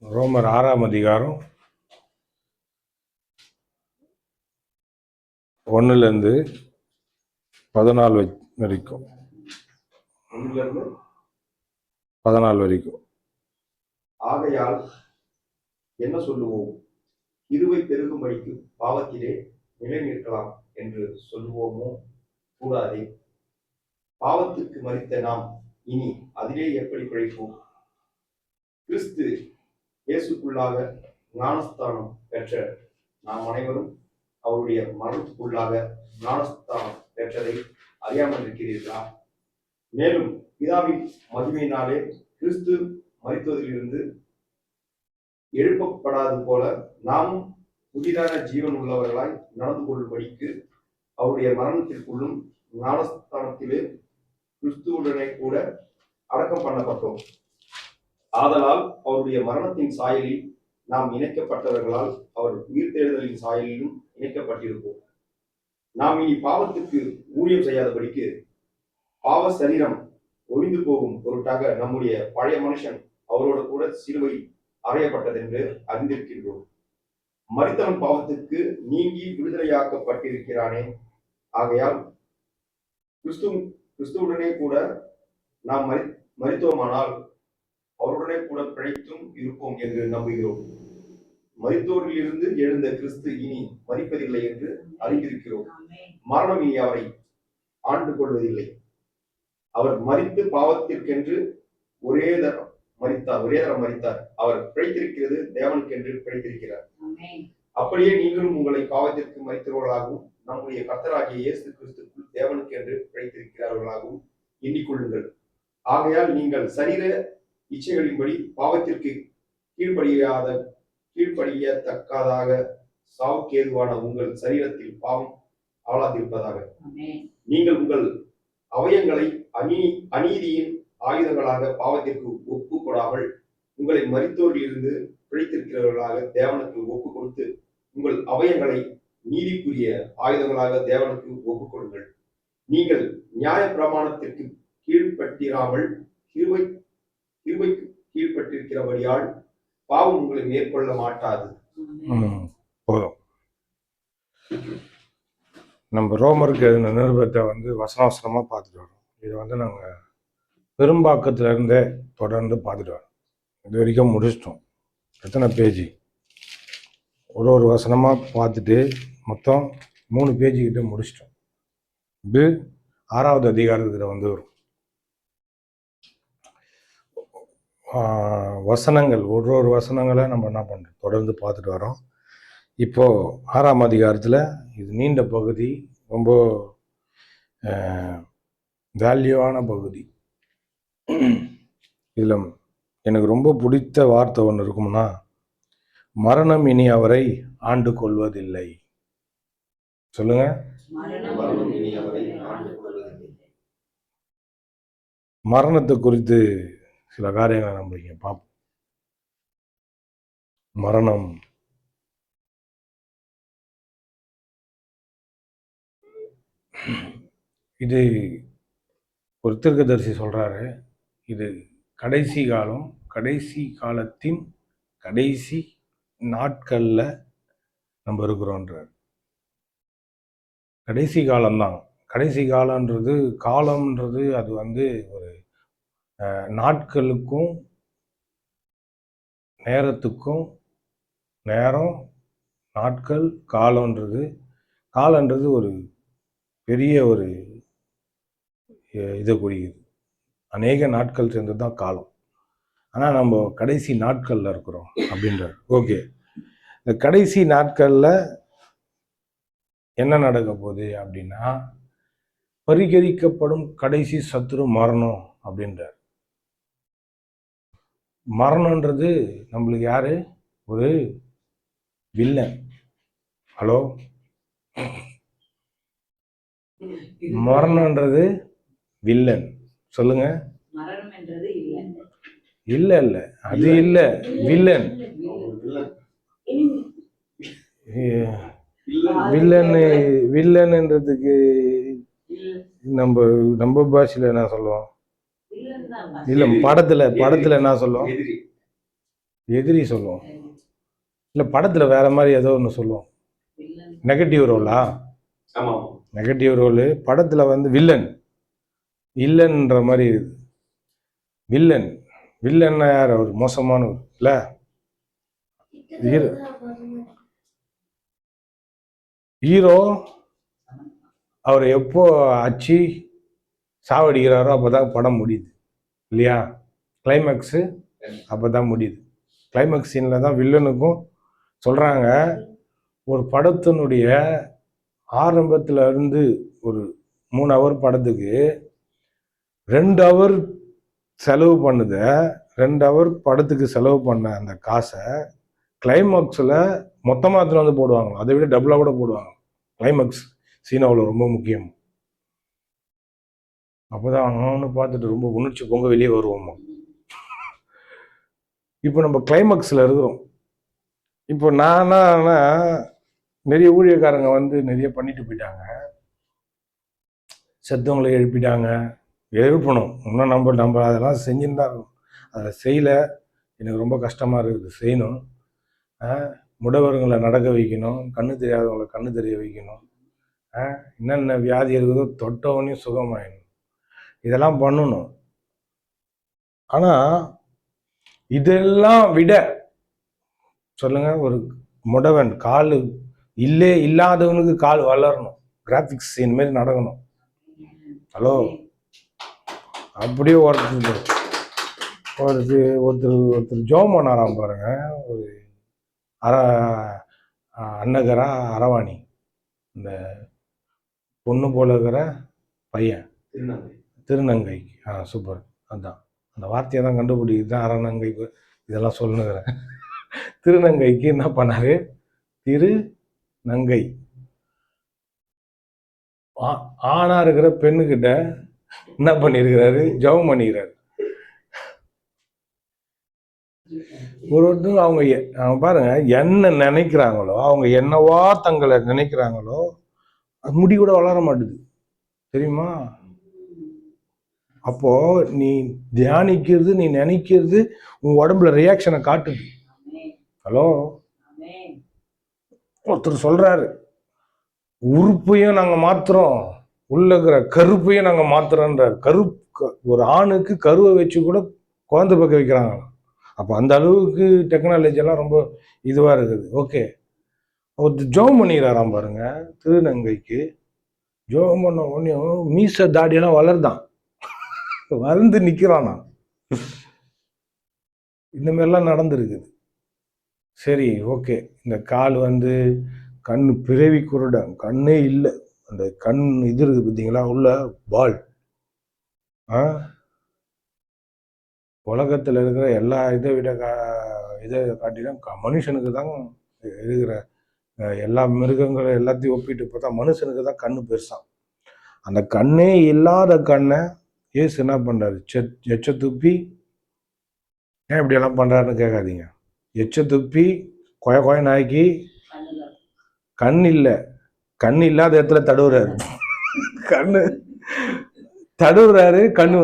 ரோமர் 6ஆம் அதிகாரம் 1 14 வரைக்கும் 14 வரைக்கும். ஆகையால் என்ன சொல்லுவோம்? கிருபை பெருகும்படிக்கு பாவத்திலே நிலை நிற்கலாம் என்று சொல்லுவோமோ? கூடாதே. பாவத்துக்கு மரித்த நாம் இனி அதிலே எப்படி பிழைப்போம்? கிறிஸ்து இயேசுக்குள்ளாக ஞானஸ்தானம் பெற்ற நாம் அனைவரும் அவருடைய மரணத்துக்குள்ளாக ஞானஸ்தானம் பெற்றதை அறியாமல் இருக்கிறீர்களா? மேலும் பிதாவின் மகிமையினாலே கிறிஸ்து மரித்ததிலிருந்து எழுப்பப்படாது போல நாமும் புதிதான ஜீவன் உள்ளவர்களாய் நடந்து கொள்ளும்படிக்கு அவருடைய மரணத்திற்குள்ளும் ஞானஸ்தானத்திலே கிறிஸ்துவுடனே கூட அடக்கம் பண்ணப்பட்டோம். ஆதலால் அவருடைய மரணத்தின் சாயலில் நாம் இணைக்கப்பட்டவர்களால் அவர் உயிர்த்தெழுதலின் சாயலிலும் இணைக்கப்பட்டிருப்போம். நாம் இனி பாவத்துக்கு ஊழியம் செய்யாதபடிக்கு பாவ சரீரம் ஒழிந்து போகும் பொருட்டாக நம்முடைய பழைய மனுஷன் அவரோட கூட சிலுவை அறையப்பட்டதென்று அறிந்திருக்கின்றோம். மரித்தவன் பாவத்துக்கு நீங்கி விடுதலையாக்கப்பட்டிருக்கிறானே. ஆகையால் கிறிஸ்துவுடனே கூட நாம் மரித்தோமானால் அவருடனே கூட பிழைத்தும் இருப்போம் என்று நம்புகிறோம். மரித்தோரில் இருந்து எழுந்த கிறிஸ்து இனி மரிப்பதில்லை என்று அறிந்திருக்கிறோம். மரணம் இனி அவரை ஆண்டு கொள்வதில்லை. அவர் மரித்து பாவத்திற்கென்று ஒரே தரம் மரித்தார். அவர் பிழைத்திருக்கிறது தேவனுக்கென்று பிழைத்திருக்கிறார். அப்படியே நீங்களும் உங்களை பாவத்திற்கு மரித்தவர்களாகவும் நம்முடைய கர்த்தராகிய இயேசு கிறிஸ்துக்குள் தேவனுக்கென்று பிழைத்திருக்கிறார்களாகவும் எண்ணிக்கொள்ளுங்கள். ஆகையால் நீங்கள் சரீர இச்சைகளின்படி பாவத்திற்கு கீழ்ப்படியத்தக்கதாக சாவுக்கேதுவான உங்கள் சரீரத்தில் பாவம் ஆளாதிருப்பதாக. நீங்கள் உங்கள் அவயங்களை அநீதியின் ஆயுதங்களாக பாவத்திற்கு ஒப்பு கொடாமல் உங்களை மரித்தோரில் இருந்து பிழைத்திருக்கிறவர்களாக தேவனுக்கு ஒப்பு கொடுத்து உங்கள் அவயங்களை நீதிக்குரிய ஆயுதங்களாக தேவனுக்கு ஒப்பு கொடுங்கள். நீங்கள் நியாய பிரமாணத்திற்கு கீழ்ப்பட்டிராமல் கிருபைக்கு கீழ்ப்பட்டிருக்கிறபடியால் பாவம் உங்களை மேற்கொள்ள மாட்டாது. போதும். நம்ம ரோமருக்கு எழுதின நிருபத்தை வசனமா பார்த்துட்டு வரோம். இதை நாங்கள் பெரும்பாக்கத்துல இருந்தே தொடர்ந்து பார்த்துட்டு வரோம். இது வரைக்கும் முடிச்சிட்டோம். எத்தனை பேஜ்? ஒரு வசனமா பார்த்துட்டு மொத்தம் 3 பேஜ் கிட்ட முடிச்சிட்டோம். இது 6வது அதிகாரத்தில் வரும் வசனங்கள். ஒரு வசனங்களை நம்ம என்ன பண்ணுறோம், தொடர்ந்து பார்த்துட்டு வரோம். இப்போ 6ஆம் அதிகாரத்தில் இது நீண்ட பகுதி, ரொம்ப வேல்யூவான பகுதி. இதில் எனக்கு ரொம்ப பிடித்த வார்த்தை ஒன்று இருக்கும்னா, மரணம் இனி அவரை ஆண்டு கொள்வதில்லை. சொல்லுங்க. மரணத்தை குறித்து சில காரியங்களை நம்ம இங்க பார்ப்போம். மரணம் இது ஒரு தீர்க்கதரிசி சொல்றாரு, இது கடைசி காலம், கடைசி காலத்தின் கடைசி நாட்கள்ல நம்ம இருக்கிறோன்றார். கடைசி காலம்தான். கடைசி காலம்ன்றது, காலம்ன்றது அது ஒரு நாட்களுக்கும் நேரத்துக்கும், நேரம் நாட்கள் காலன்றது ஒரு பெரிய ஒரு இதை குறிக்குது. அநேக நாட்கள் சேர்ந்தது தான் காலம். ஆனால் நம்ம கடைசி நாட்கள்ல இருக்கிறோம் அப்படின்றார். ஓகே, இந்த கடைசி நாட்கள்ல என்ன நடக்க போகுது அப்படின்னா, பரிகரிக்கப்படும் கடைசி சத்துரு மரணம் அப்படின்றார். மரணன்றது நம்மளுக்கு யாரு? ஒரு வில்லன். Hello, மரணன்றது villain. சொல்லுங்க. இல்ல அது இல்ல, வில்லன். வில்லன்ன்றதுக்கு நம்ம பாஷையில என்ன சொல்லுவோம்? இல்ல, படத்துல என்ன சொல்லுவோம்? எதிரி சொல்லுவோம். இல்லை படத்தில் வேற மாதிரி ஏதோ ஒன்று சொல்லுவோம். நெகட்டிவ் ரோலா? ஆமா. Negative role. படத்தில் வந்து வில்லன் இல்லைன்ற மாதிரி இருக்குது. வில்லன் வில்லன்னா யார்? அவர் மோசமானவர் இல்லை. ஹீரோ அவர் எப்போ அச்சு சாவடிக்கிறாரோ அப்போதான் படம் முடியுது இல்லையா? கிளைமேக்ஸு அப்போ தான் முடியுது. கிளைமேக்ஸ் சீனில் தான் வில்லனுக்கும் சொல்கிறாங்க, ஒரு படத்தினுடைய ஆரம்பத்தில் இருந்து ஒரு 3 ஹவர் படத்துக்கு 2 ஹவர் செலவு பண்ணுத 2 ஹவர் படத்துக்கு செலவு பண்ண அந்த காசை கிளைமேக்ஸில் மொத்தமாக எடுத்துன்னு வந்து போடுவாங்க. அதை விட டபுளாக கூட போடுவாங்க. கிளைமேக்ஸ் சீனாவில் ரொம்ப முக்கியம். அப்போதான் அவனு பார்த்துட்டு ரொம்ப உணர்ச்சி பொங்க வெளியே வருவோமா. இப்போ நம்ம கிளைமேக்ஸில் இருக்கிறோம். இப்போ நானா நிறைய ஊழியக்காரங்க வந்து நிறைய பண்ணிட்டு போயிட்டாங்க. செத்தவங்களை எழுப்பிட்டாங்க. எழுப்பணும் இன்னும் நம்ம அதெல்லாம் செஞ்சுன்னு தான் இருக்கணும். அதை செய்யலை, எனக்கு ரொம்ப கஷ்டமாக இருக்குது. செய்யணும். முடவர்களை நடக்க வைக்கணும், கண்ணு தெரியாதவங்களை கண்ணு தெரிய வைக்கணும், என்னென்ன வியாதி இருக்குதோ தொட்டவனையும் சுகமாயிடணும். இதெல்லாம் பண்ணணும். ஆனால் இதெல்லாம் விட சொல்லுங்க, ஒரு முடவன் கால் இல்லாதவனுக்கு கால் வளரணும். கிராஃபிக்ஸ் சீன் மாதிரி நடக்கணும். ஹலோ, அப்படியே ஒருத்தர் ஜோம் பண்ணாராம் பாருங்க. ஒரு அன்னகரா அரவாணி, இந்த பொண்ணு போல இருக்கிற பையன், திருநங்கை. சூப்பர். அதுதான் அந்த வார்த்தையை தான் கண்டுபிடிக்குது தான் அரணங்கைக்கு இதெல்லாம் சொல்லுங்கிறேன். திருநங்கைக்கு என்ன பண்ணாரு? திருநங்கை ஆணா இருக்கிற பெண்ணுக்கிட்ட என்ன பண்ணிருக்கிறாரு? ஜெபம் பண்ணிக்கிறாரு. ஒருத்தர் அவங்க பாருங்க, என்ன நினைக்கிறாங்களோ, அவங்க என்னவா தங்களை நினைக்கிறாங்களோ அது முடி கூட வளர மாட்டுது தெரியுமா? அப்போ நீ தியானிக்கிறது, நீ நினைக்கிறது உன் உடம்புல ரியாக்ஷனை காட்டுது. ஹலோ, ஒருத்தர் சொல்றாரு, உறுப்பையும் நாங்க மாத்துறோம், உள்ள இருக்கிற கருப்பையும் நாங்க மாத்துறோன்றார். ஒரு ஆணுக்கு கருவை வச்சு கூட குழந்தை பக்க வைக்கிறாங்க. அப்போ அந்த அளவுக்கு டெக்னாலஜி எல்லாம் ரொம்ப இதுவா இருக்குது. ஓகே, ஒருத்தர் ஜோம் பண்ணிக்கிறாராம் பாருங்க. திருநங்கைக்கு ஜோம் பண்ண உடனே மீச தாடியெல்லாம் வளர்தான், வளர்ந்து நிக்கிறானா. இந்த மாதிரிலாம் நடந்திருக்குது. சரி, ஓகே. இந்த கால் வந்து கண்ணு பிறவி குருடன், கண்ணே இல்லை. அந்த கண் இது இருக்குது பார்த்தீங்களா, உள்ள பால். உலகத்தில் இருக்கிற எல்லா இதை விட இதை காட்டிலும் மனுஷனுக்கு தான் இருக்கிற எல்லா மிருகங்களும் எல்லாத்தையும் ஒப்பிட்டு பார்த்தா மனுஷனுக்கு தான் கண்ணு பெருசாம். அந்த கண்ணே இல்லாத கண்ணை ஏசு என்ன பண்றாரு? எச்ச துப்பி. ஏன் இப்படி எல்லாம் பண்றாருன்னு கேட்காதீங்க. எச்ச துப்பி கொய நாய்க்கு கண் இல்லை, கண் இல்லாத இடத்துல தடுவுறாரு. கண்ணு தடுவுறாரு, கண்ணு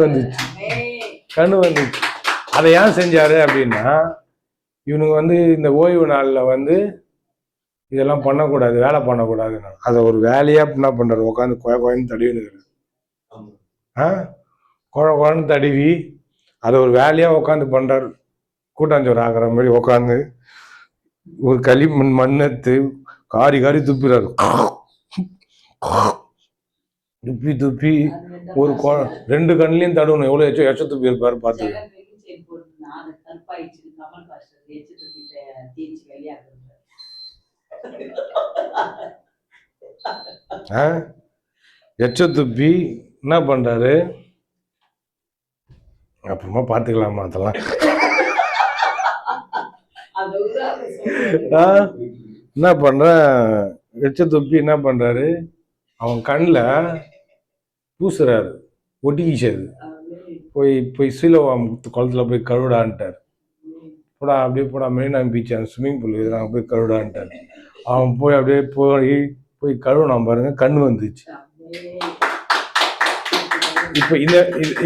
வந்துச்சு. அதை ஏன் செஞ்சாரு அப்படின்னா, இவனுங்க வந்து இந்த ஓய்வு நாளில் வந்து இதெல்லாம் பண்ணக்கூடாது, வேலை பண்ணக்கூடாதுன்னு அதை ஒரு வேலையா என்ன பண்றாரு? உட்காந்து குழன்னு தடவினுக்கிறாரு. குழன்னு தடவி அதை ஒரு வேலையா உட்காந்து பண்றாரு. கூட்டாஞ்சோறு ஆகிற மாதிரி உட்காந்து ஒரு களிமண் மண்ணத்து காரி துப்பிறாரு. துப்பி ஒரு 2 கண்ணிலையும் தடவணும். எவ்வளவு எச்ச துப்பி இருப்பாரு பார்த்து. எச்ச துப்பி என்ன பண்றாரு? அப்புறமா பாத்துக்கலாமா அதெல்லாம். என்ன பண்ற? எச்ச துப்பி என்ன பண்றாரு? அவன் கண்ணில் பூசுறாரு, ஒட்டிக்கிச்சது. போய் சீலவாம் குளத்துல போய் கழுவிடான்ட்டார். போடா அப்படியே போடா, மெரினா பீச் அந்த ஸ்விம்மிங் பூல் நாங்கள் போய் கழுவிடான்ட்டார். அவன் போய் அப்படியே போய் கழுவினான் பாருங்க, கண் வந்துச்சு. இப்போ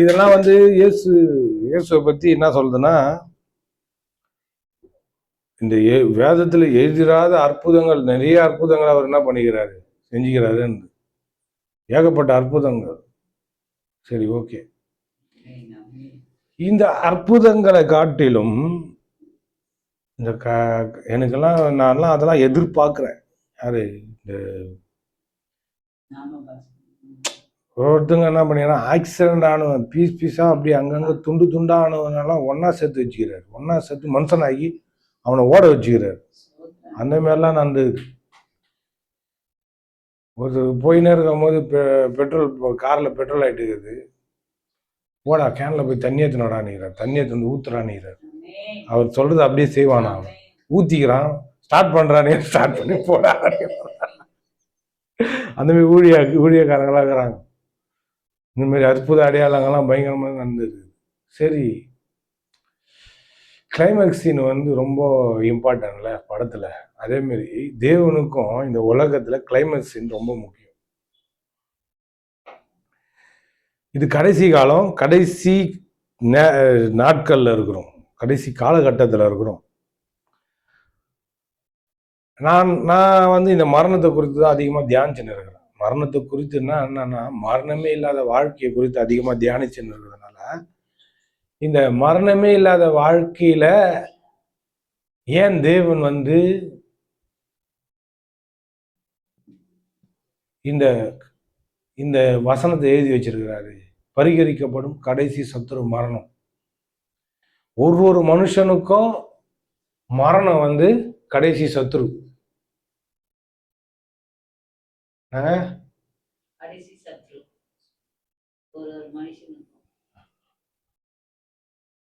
இதெல்லாம் வந்து இயேசுவை பத்தி என்ன சொல்றதுன்னா, இந்த வேதத்தில் எழுதிராத அற்புதங்கள், நிறைய அற்புதங்கள் அவர் என்ன பண்ணிக்கிறாரு, செஞ்சுக்கிறாரு. ஏகப்பட்ட அற்புதங்கள். சரி, ஓகே. இந்த அற்புதங்களை காட்டிலும் இந்த எனக்கெல்லாம் நான்லாம் அதெல்லாம் எதிர்பார்க்கிறேன். யாரு இந்த ஒருத்தங்க என்ன பண்ணிக்கிறான், ஆக்சிடென்ட் ஆனவன் பீஸா அப்படி அங்கங்க துண்டு துண்டா ஆனவனெல்லாம் ஒன்னா சேர்த்து வச்சுக்கிறாரு. ஒன்னா சேர்த்து மனுஷனாகி அவனை ஓட வச்சுக்கிறாரு. அந்த மாதிரிலாம் நடந்தது. ஒரு போயினே இருக்கும் போது பெட்ரோல் காரில் பெட்ரோல் ஆகிட்டு இருக்குது. ஓடா கேனில் போய் தண்ணி ஏற்றுனடான்னுக்கிறார். தண்ணி ஏற்று வந்து ஊற்றுறான்னுக்கிறார். அவர் சொல்கிறது அப்படியே செய்வானா? அவன் ஊற்றிக்கிறான், ஸ்டார்ட் பண்ணுறானே, ஸ்டார்ட் பண்ணி போடா. அந்தமாரி ஊழியக்காரங்களாக இருக்கிறாங்க. இந்தமாரி அற்புத அடையாளங்கள்லாம் பயங்கரமாக நடந்தது. சரி, கிளைமேக்ஸ் சீன் வந்து ரொம்ப இம்பார்ட்டன்ட்ல படத்தில். அதேமாரி தேவனுக்கும் இந்த உலகத்தில் கிளைமேக்ஸ் சீன் ரொம்ப முக்கியம். இது கடைசி காலம், கடைசி நாட்களில் இருக்கிறோம், கடைசி காலகட்டத்தில் இருக்கிறோம். நான் வந்து இந்த மரணத்தை குறித்து தான் அதிகமாக தியானிச்சுன்னு இருக்கிறேன். மரணத்தை குறித்துன்னா என்னன்னா, மரணமே இல்லாத வாழ்க்கையை குறித்து அதிகமாக தியானிச்சுன்னு இருக்கிறதுனால இந்த மரணமே இல்லாத வாழ்க்கையில ஏன் தேவன் வந்து இந்த இந்த வசனத்தை எழுதி வச்சிருக்கிறாரு. பரிகரிக்கப்படும் கடைசி சத்துரு மரணம். ஒரு மனுஷனுக்கும் மரணம் வந்து கடைசி சத்துரு.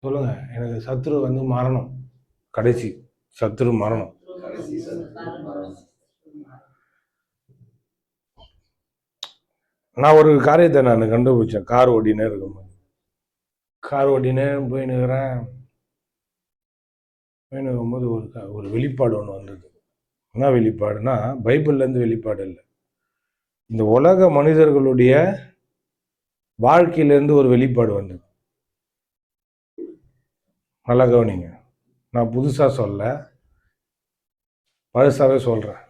சொல்லுங்க, எனக்கு சத்துரு வந்து மரணம், கடைசி சத்துரு மரணம். நான் ஒரு காரியத்தை நான் கண்டுபிடிச்சேன். கார் ஓட்டினே இருக்கும்போது, கார் ஓட்டினே போயின்னுக்கிறேன். போயின்னுக்கும்போது ஒரு வெளிப்பாடு ஒன்று வந்தது. என்ன வெளிப்பாடுனா, பைபிள்லேருந்து வெளிப்பாடு இல்லை, இந்த உலக மனிதர்களுடைய வாழ்க்கையிலேருந்து ஒரு வெளிப்பாடு வந்தது. நல்லா கவனிங்க, நான் புதுசாக சொல்ல, பழசாவே சொல்கிறேன்.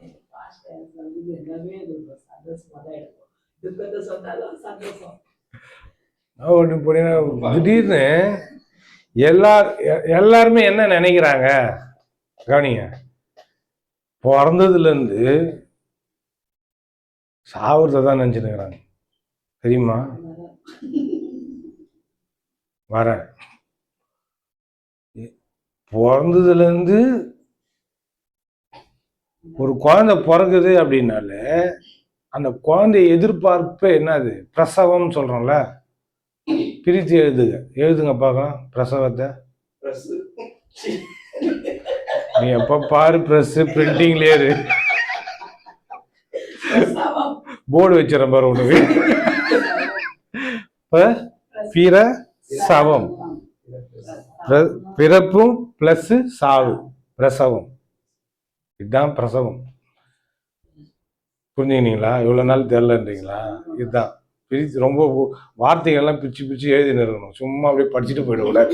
திடீர்னு எல்லாருமே என்ன நினைக்கிறாங்க கவனிங்க, பிறந்ததுலேருந்து சாவுறத தான் நினைச்சுக்கிறாங்க. தெரியுமா? வரேன், பிறந்ததுலேருந்து ஒரு குழந்தை பிறகுது அப்படின்னாலே அந்த குழந்தை எதிர்பார்ப்பு என்னது? பிரசவம் சொல்றோம்ல, பிரித்து எழுதுங்க பார்க்கலாம். பிரசவத்தை நீ எப்ப பாரு பிரஸ் பிரிண்டிங்லயே இரு. போர்டு வச்சிடறேன் பாரு உனக்கு. பிரசவம், பிறப்பும் பிளஸ் சாவு, பிரசவம். இதுதான் பிரசவம். புரிஞ்சுக்கினீங்களா? இவ்வளவு நாள் தெரியலன்றீங்களா? இதுதான் பிரிச்சு, ரொம்ப வார்த்தைகள்லாம் பிரிச்சு பிரிச்சு எழுதினு இருக்கணும். சும்மா அப்படியே படிச்சுட்டு போயிடக்கூடாது.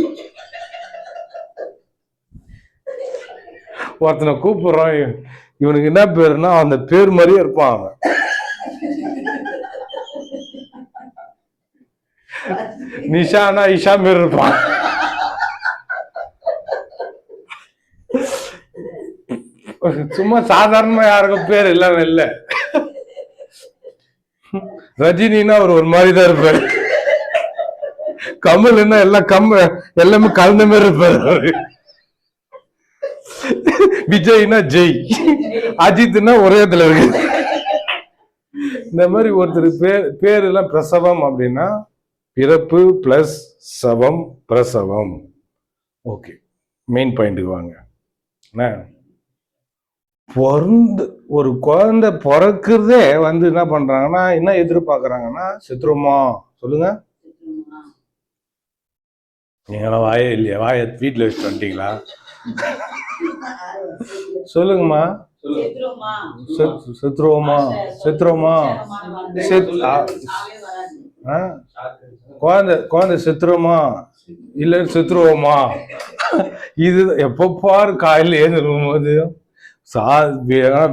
ஒருத்தனை கூப்பிடுறோம், இவனுக்கு என்ன பேருன்னா அந்த பேர் மாதிரியே இருப்பான் அவன். நிஷானா இஷா மாரி இருப்பான். சும்மா சாதாரணமா யாருக்கும் பேர் எல்லாம் இல்ல. ரஜினின்னா அவர் ஒரு மாதிரிதான் இருப்பாரு. கமல்னா எல்லாமே கலந்த மாதிரி இருப்பாரு. விஜய்னா ஜெய், அஜித்னா ஒரே இடத்துல இருக்கு. இந்த மாதிரி ஒருத்தர் பேர் எல்லாம் பிரசவம் அப்படின்னா பிறப்பு பிளஸ் சவம், பிரசவம். ஓகே, மெயின் பாயிண்ட்டுக்கு வாங்க. ஒரு குழந்தை பிறக்கிறதே வந்து என்ன பண்றாங்கன்னா, என்ன எதிர்பார்க்கறாங்கன்னா, செத்துருமா? சொல்லுங்க, நீங்களாம் வாயே இல்லையா? வாய வீட்டுல வச்சுட்டு வந்துட்டீங்களா? சொல்லுங்கம்மா, செத்துருவோமா? செத்துருவோமா? குழந்தை செத்துருவோமா இல்ல செத்துருவோமா, இது எப்ப பாரு காலையில் ஏந்திருக்கும் போது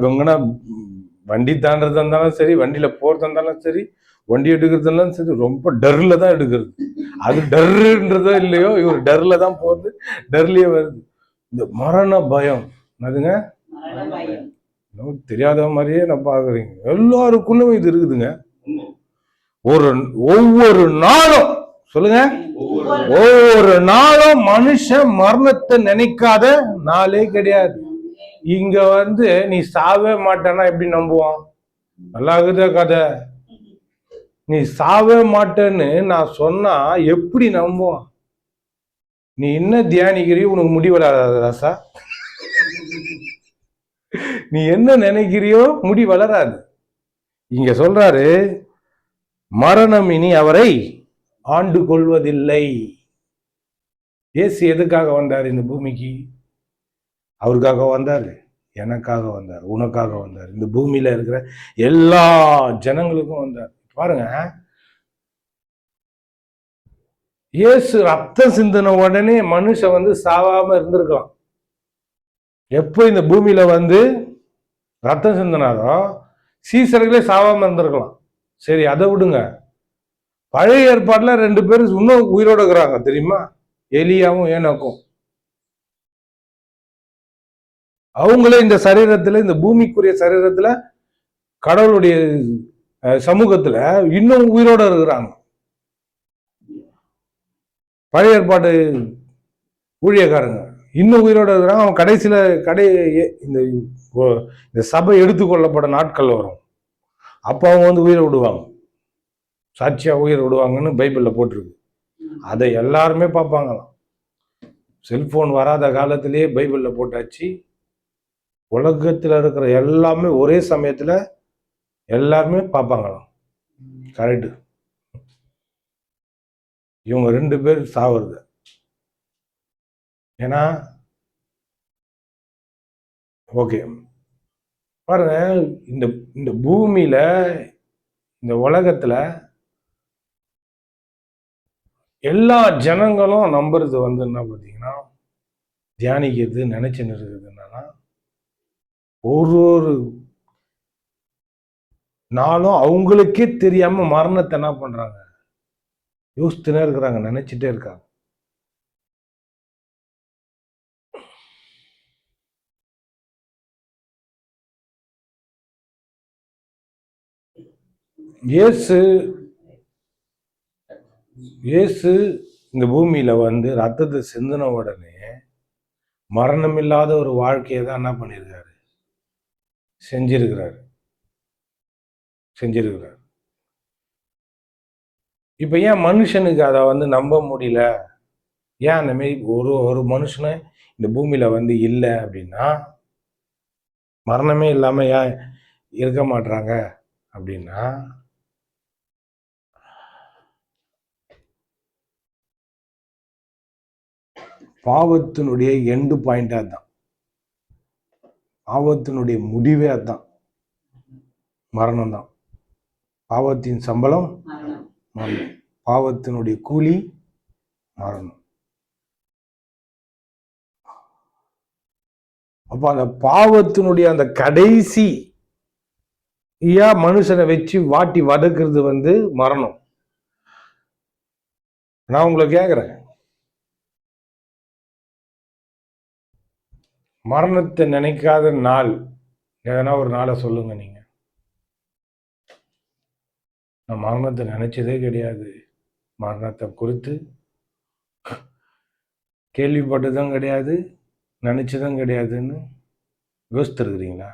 வெங்கனா வண்டி தாண்டறதா இருந்தாலும் சரி, வண்டியில போறதா இருந்தாலும் சரி, வண்டி எடுக்கிறதுலாம் சரி, ரொம்ப டர்ல தான் எடுக்கிறது. அது டர்ன்றதோ இல்லையோ, இவர் டர்ல தான் போறது, டர்லயே வருது. இந்த மரண பயம் அதுங்க தெரியாத மாதிரியே நான் பாக்குறீங்க. எல்லாருக்குள்ளும் இது இருக்குதுங்க. ஒவ்வொரு நாளும் சொல்லுங்க, ஒவ்வொரு நாளும் மனுஷன் மரணத்தை நினைக்காத நாளே கிடையாது. இங்க வந்து நீ சாவே மாட்டேன்னா எப்படி நம்புவான்? நல்லா இருக்குதா கதை? நீ சாவே மாட்டேன்னு நான் சொன்னா எப்படி நம்புவான்? நீ என்ன தியானிக்கிறியோ உனக்கு முடி வளராத ராசா. நீ என்ன நினைக்கிறியோ முடி வளராது. இங்க சொல்றாரு, மரணம் இனி அவரை ஆண்டு கொள்வதில்லை. இயேசு எதுக்காக வந்தார் இந்த பூமிக்கு? அவருக்காக வந்தார், எனக்காக வந்தார், உனக்காக வந்தார், இந்த பூமியில இருக்கிற எல்லா ஜனங்களுக்கும் வந்தார். பாருங்க, இயேசு ரத்தம் சிந்தின உடனே மனுஷன் வந்து சாவாம இருந்திருக்கலாம். எப்போ இந்த பூமியில வந்து ரத்தம் சிந்தினாரோ சீசர்களே சாவாம இருந்திருக்கலாம். சரி, அதை விடுங்க. பழைய ஏற்பாடுல 2 பேரும் இன்னும் உயிரோட இருக்கிறாங்க தெரியுமா? எலியாவும் ஏனோக்கும். அவங்களே இந்த சரீரத்துல, இந்த பூமிக்குரிய சரீரத்துல, கடவுளுடைய சமூகத்துல இன்னும் உயிரோட இருக்கிறாங்க. பழைய ஏற்பாடு ஊழியக்காரங்க இன்னும் உயிரோட இருக்கிறாங்க. அவன் கடைசியில இந்த சபை எடுத்துக்கொள்ளப்பட நாட்கள் வரும். அப்போ அவங்க வந்து உயிரை விடுவாங்க, சாட்சியா உயிரை விடுவாங்கன்னு பைபிள்ல போட்டிருக்கு. அதை எல்லாருமே பார்ப்பாங்களாம். செல்போன் வராத காலத்திலேயே பைபிள்ல போட்டாச்சு. உலகத்துல இருக்கிற எல்லாமே ஒரே சமயத்துல எல்லாருமே பார்ப்பாங்களாம். கரெக்டு. இவங்க 2 பேர் சாவுறது. ஏன்னா ஓகே பாருங்க, இந்த பூமியில, இந்த உலகத்துல எல்லா ஜனங்களும் நம்புறது வந்து என்ன பார்த்தீங்கன்னா, தியானிக்கிறது, நினைச்சுன்னு இருக்கிறது என்னன்னா, ஒரு நாளும் அவங்களுக்கே தெரியாம மரணத்தை என்ன பண்றாங்க, யோசிச்சுனே இருக்கிறாங்க, நினைச்சிட்டே இருக்காங்க. இயேசு இந்த பூமியில வந்து ரத்தத்தை சிந்தின உடனே மரணம் இல்லாத ஒரு வாழ்க்கையை தான் என்ன பண்ணியிருக்காரு, செஞ்சிருக்கிறார். இப்ப ஏன் மனுஷனுக்கு அதை வந்து நம்ப முடியல? ஏன் அந்த மாதிரி ஒரு மனுஷனை இந்த பூமியில வந்து இல்லை அப்படின்னா, மரணமே இல்லாம ஏன் இருக்க மாட்டாங்க அப்படின்னா, பாவத்தினுடைய எண்டு பாயிண்டா தான், பாவத்தினுடைய முடிவே அதுதான், மரணம் தான். பாவத்தின் சம்பளம் மரணம், பாவத்தினுடைய கூலி மரணம். அப்ப அந்த பாவத்தினுடைய அந்த கடைசி மனுஷனை வச்சு வாட்டி வதக்குறது வந்து மரணம். நான் உங்களை கேட்கிறேன், மரணத்தை நினைக்காத நாள் எதனா ஒரு நாளை சொல்லுங்க. நீங்க, நான் மரணத்தை நினைச்சதே கிடையாது, மரணத்தை குறித்து கேள்விப்பட்டதும் கிடையாது, நினைச்சதும் கிடையாதுன்னு யோசித்திருக்கிறீங்களா?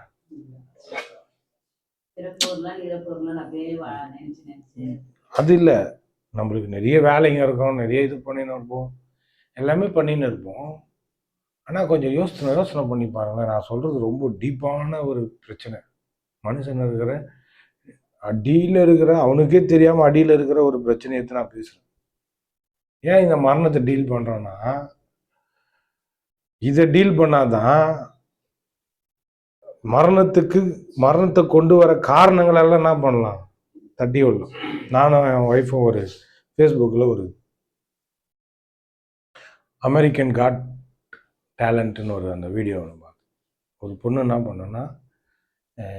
அது இல்லை, நம்மளுக்கு நிறைய வேலைங்க இருக்கும், நிறைய இது பண்ணின்னு இருப்போம், எல்லாமே பண்ணின்னு இருப்போம். ஆனால் கொஞ்சம் யோசனை பண்ணி பாருங்களேன். நான் சொல்றது ரொம்ப டீப்பான ஒரு பிரச்சனை. மனுஷன் இருக்கிற அடியில் இருக்கிற, அவனுக்கே தெரியாம அடியில் இருக்கிற ஒரு பிரச்சனையை நான் பேசுறேன். ஏன் இந்த மரணத்தை டீல் பண்றோம்னா, இதை டீல் பண்ணாதான் மரணத்தை கொண்டு வர காரணங்கள் எல்லாம் என்ன பண்ணலாம், தட்டி விடலாம். நானும் என் ஒய்ஃபும் ஒரு ஃபேஸ்புக்கில் ஒரு அமெரிக்கன் காட் டேலண்ட்னு ஒரு அந்த வீடியோ ஒன்று பார்த்தேன். ஒரு பொண்ணு என்ன பண்ணோன்னா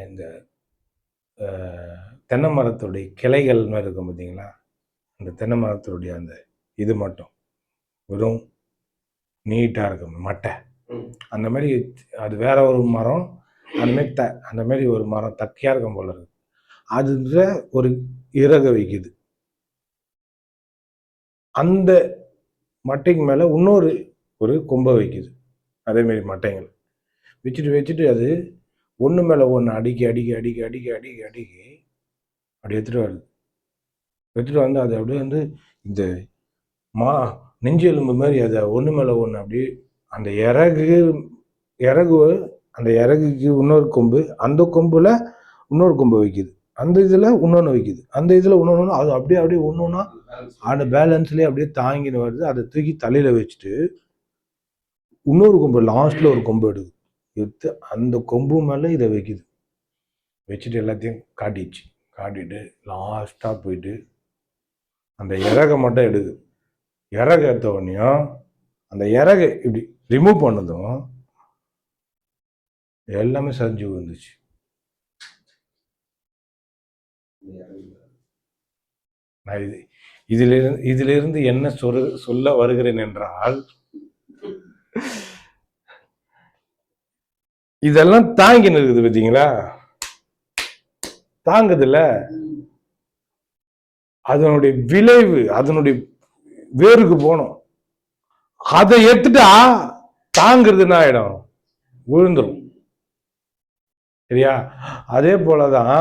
இந்த தென்னை மரத்துடைய கிளைகள் மாதிரி இருக்கும் பார்த்தீங்களா, அந்த தென்னை மரத்துடைய அந்த இது மட்டும் வெறும் நீட்டாக இருக்கும் மட்டை, அந்த மாதிரி அது வேற ஒரு மரம் அந்தமாரி அந்த மாதிரி ஒரு மரம் தக்கையாக இருக்கும் போல இருக்கு. அதுல ஒரு இறகை வைக்குது. அந்த மட்டைக்கு மேலே இன்னொரு ஒரு கொம்பை வைக்குது. அதேமாரி மட்டைகள் வச்சுட்டு அது ஒன்று மேலே ஒன்று அடிக்கி அப்படி எடுத்துகிட்டு வருது. எடுத்துகிட்டு வந்து அது அப்படியே வந்து இந்த நெஞ்சு எலும்பு மாதிரி அதை ஒன்று மேலே ஒன்று அப்படியே அந்த அந்த இறகுக்கு இன்னொரு கொம்பு, அந்த கொம்புல இன்னொரு கொம்பு வைக்குது, அந்த இதில் இன்னொன்று வைக்குது, அந்த இதில் இன்னொன்று, அது அப்படியே ஒன்று ஒன்றா அந்த பேலன்ஸ்லேயே அப்படியே தாங்கின்னு வருது. அதை தூக்கி தலையில் வச்சுட்டு இன்னொரு கொம்பு லாஸ்ட்டில் ஒரு கொம்பு எடுத்து அந்த கொம்பு மேலே இதை வைக்குது. வச்சுட்டு எல்லாத்தையும் காட்டிட்டு லாஸ்ட்டாக போயிட்டு அந்த இறகை மட்டும் எடுக்குது. இறகு எடுத்த உடனேயும் அந்த இறகை இப்படி ரிமூவ் பண்ணதும் எல்லாமே சரிஞ்சு வந்துச்சு. நான் இதிலிருந்து என்ன சொல்ல வருகிறேன் என்றால், இதெல்லாம் தாங்கி நிற்குது பார்த்தீங்களா, தாங்குதுல்ல, அதனுடைய விளைவு அதனுடைய வேருக்கு போனோம். அதை எடுத்துட்டா தாங்கிறதுனா ஆயிடும், விழுந்துடும். சரியா? அதே போலதான்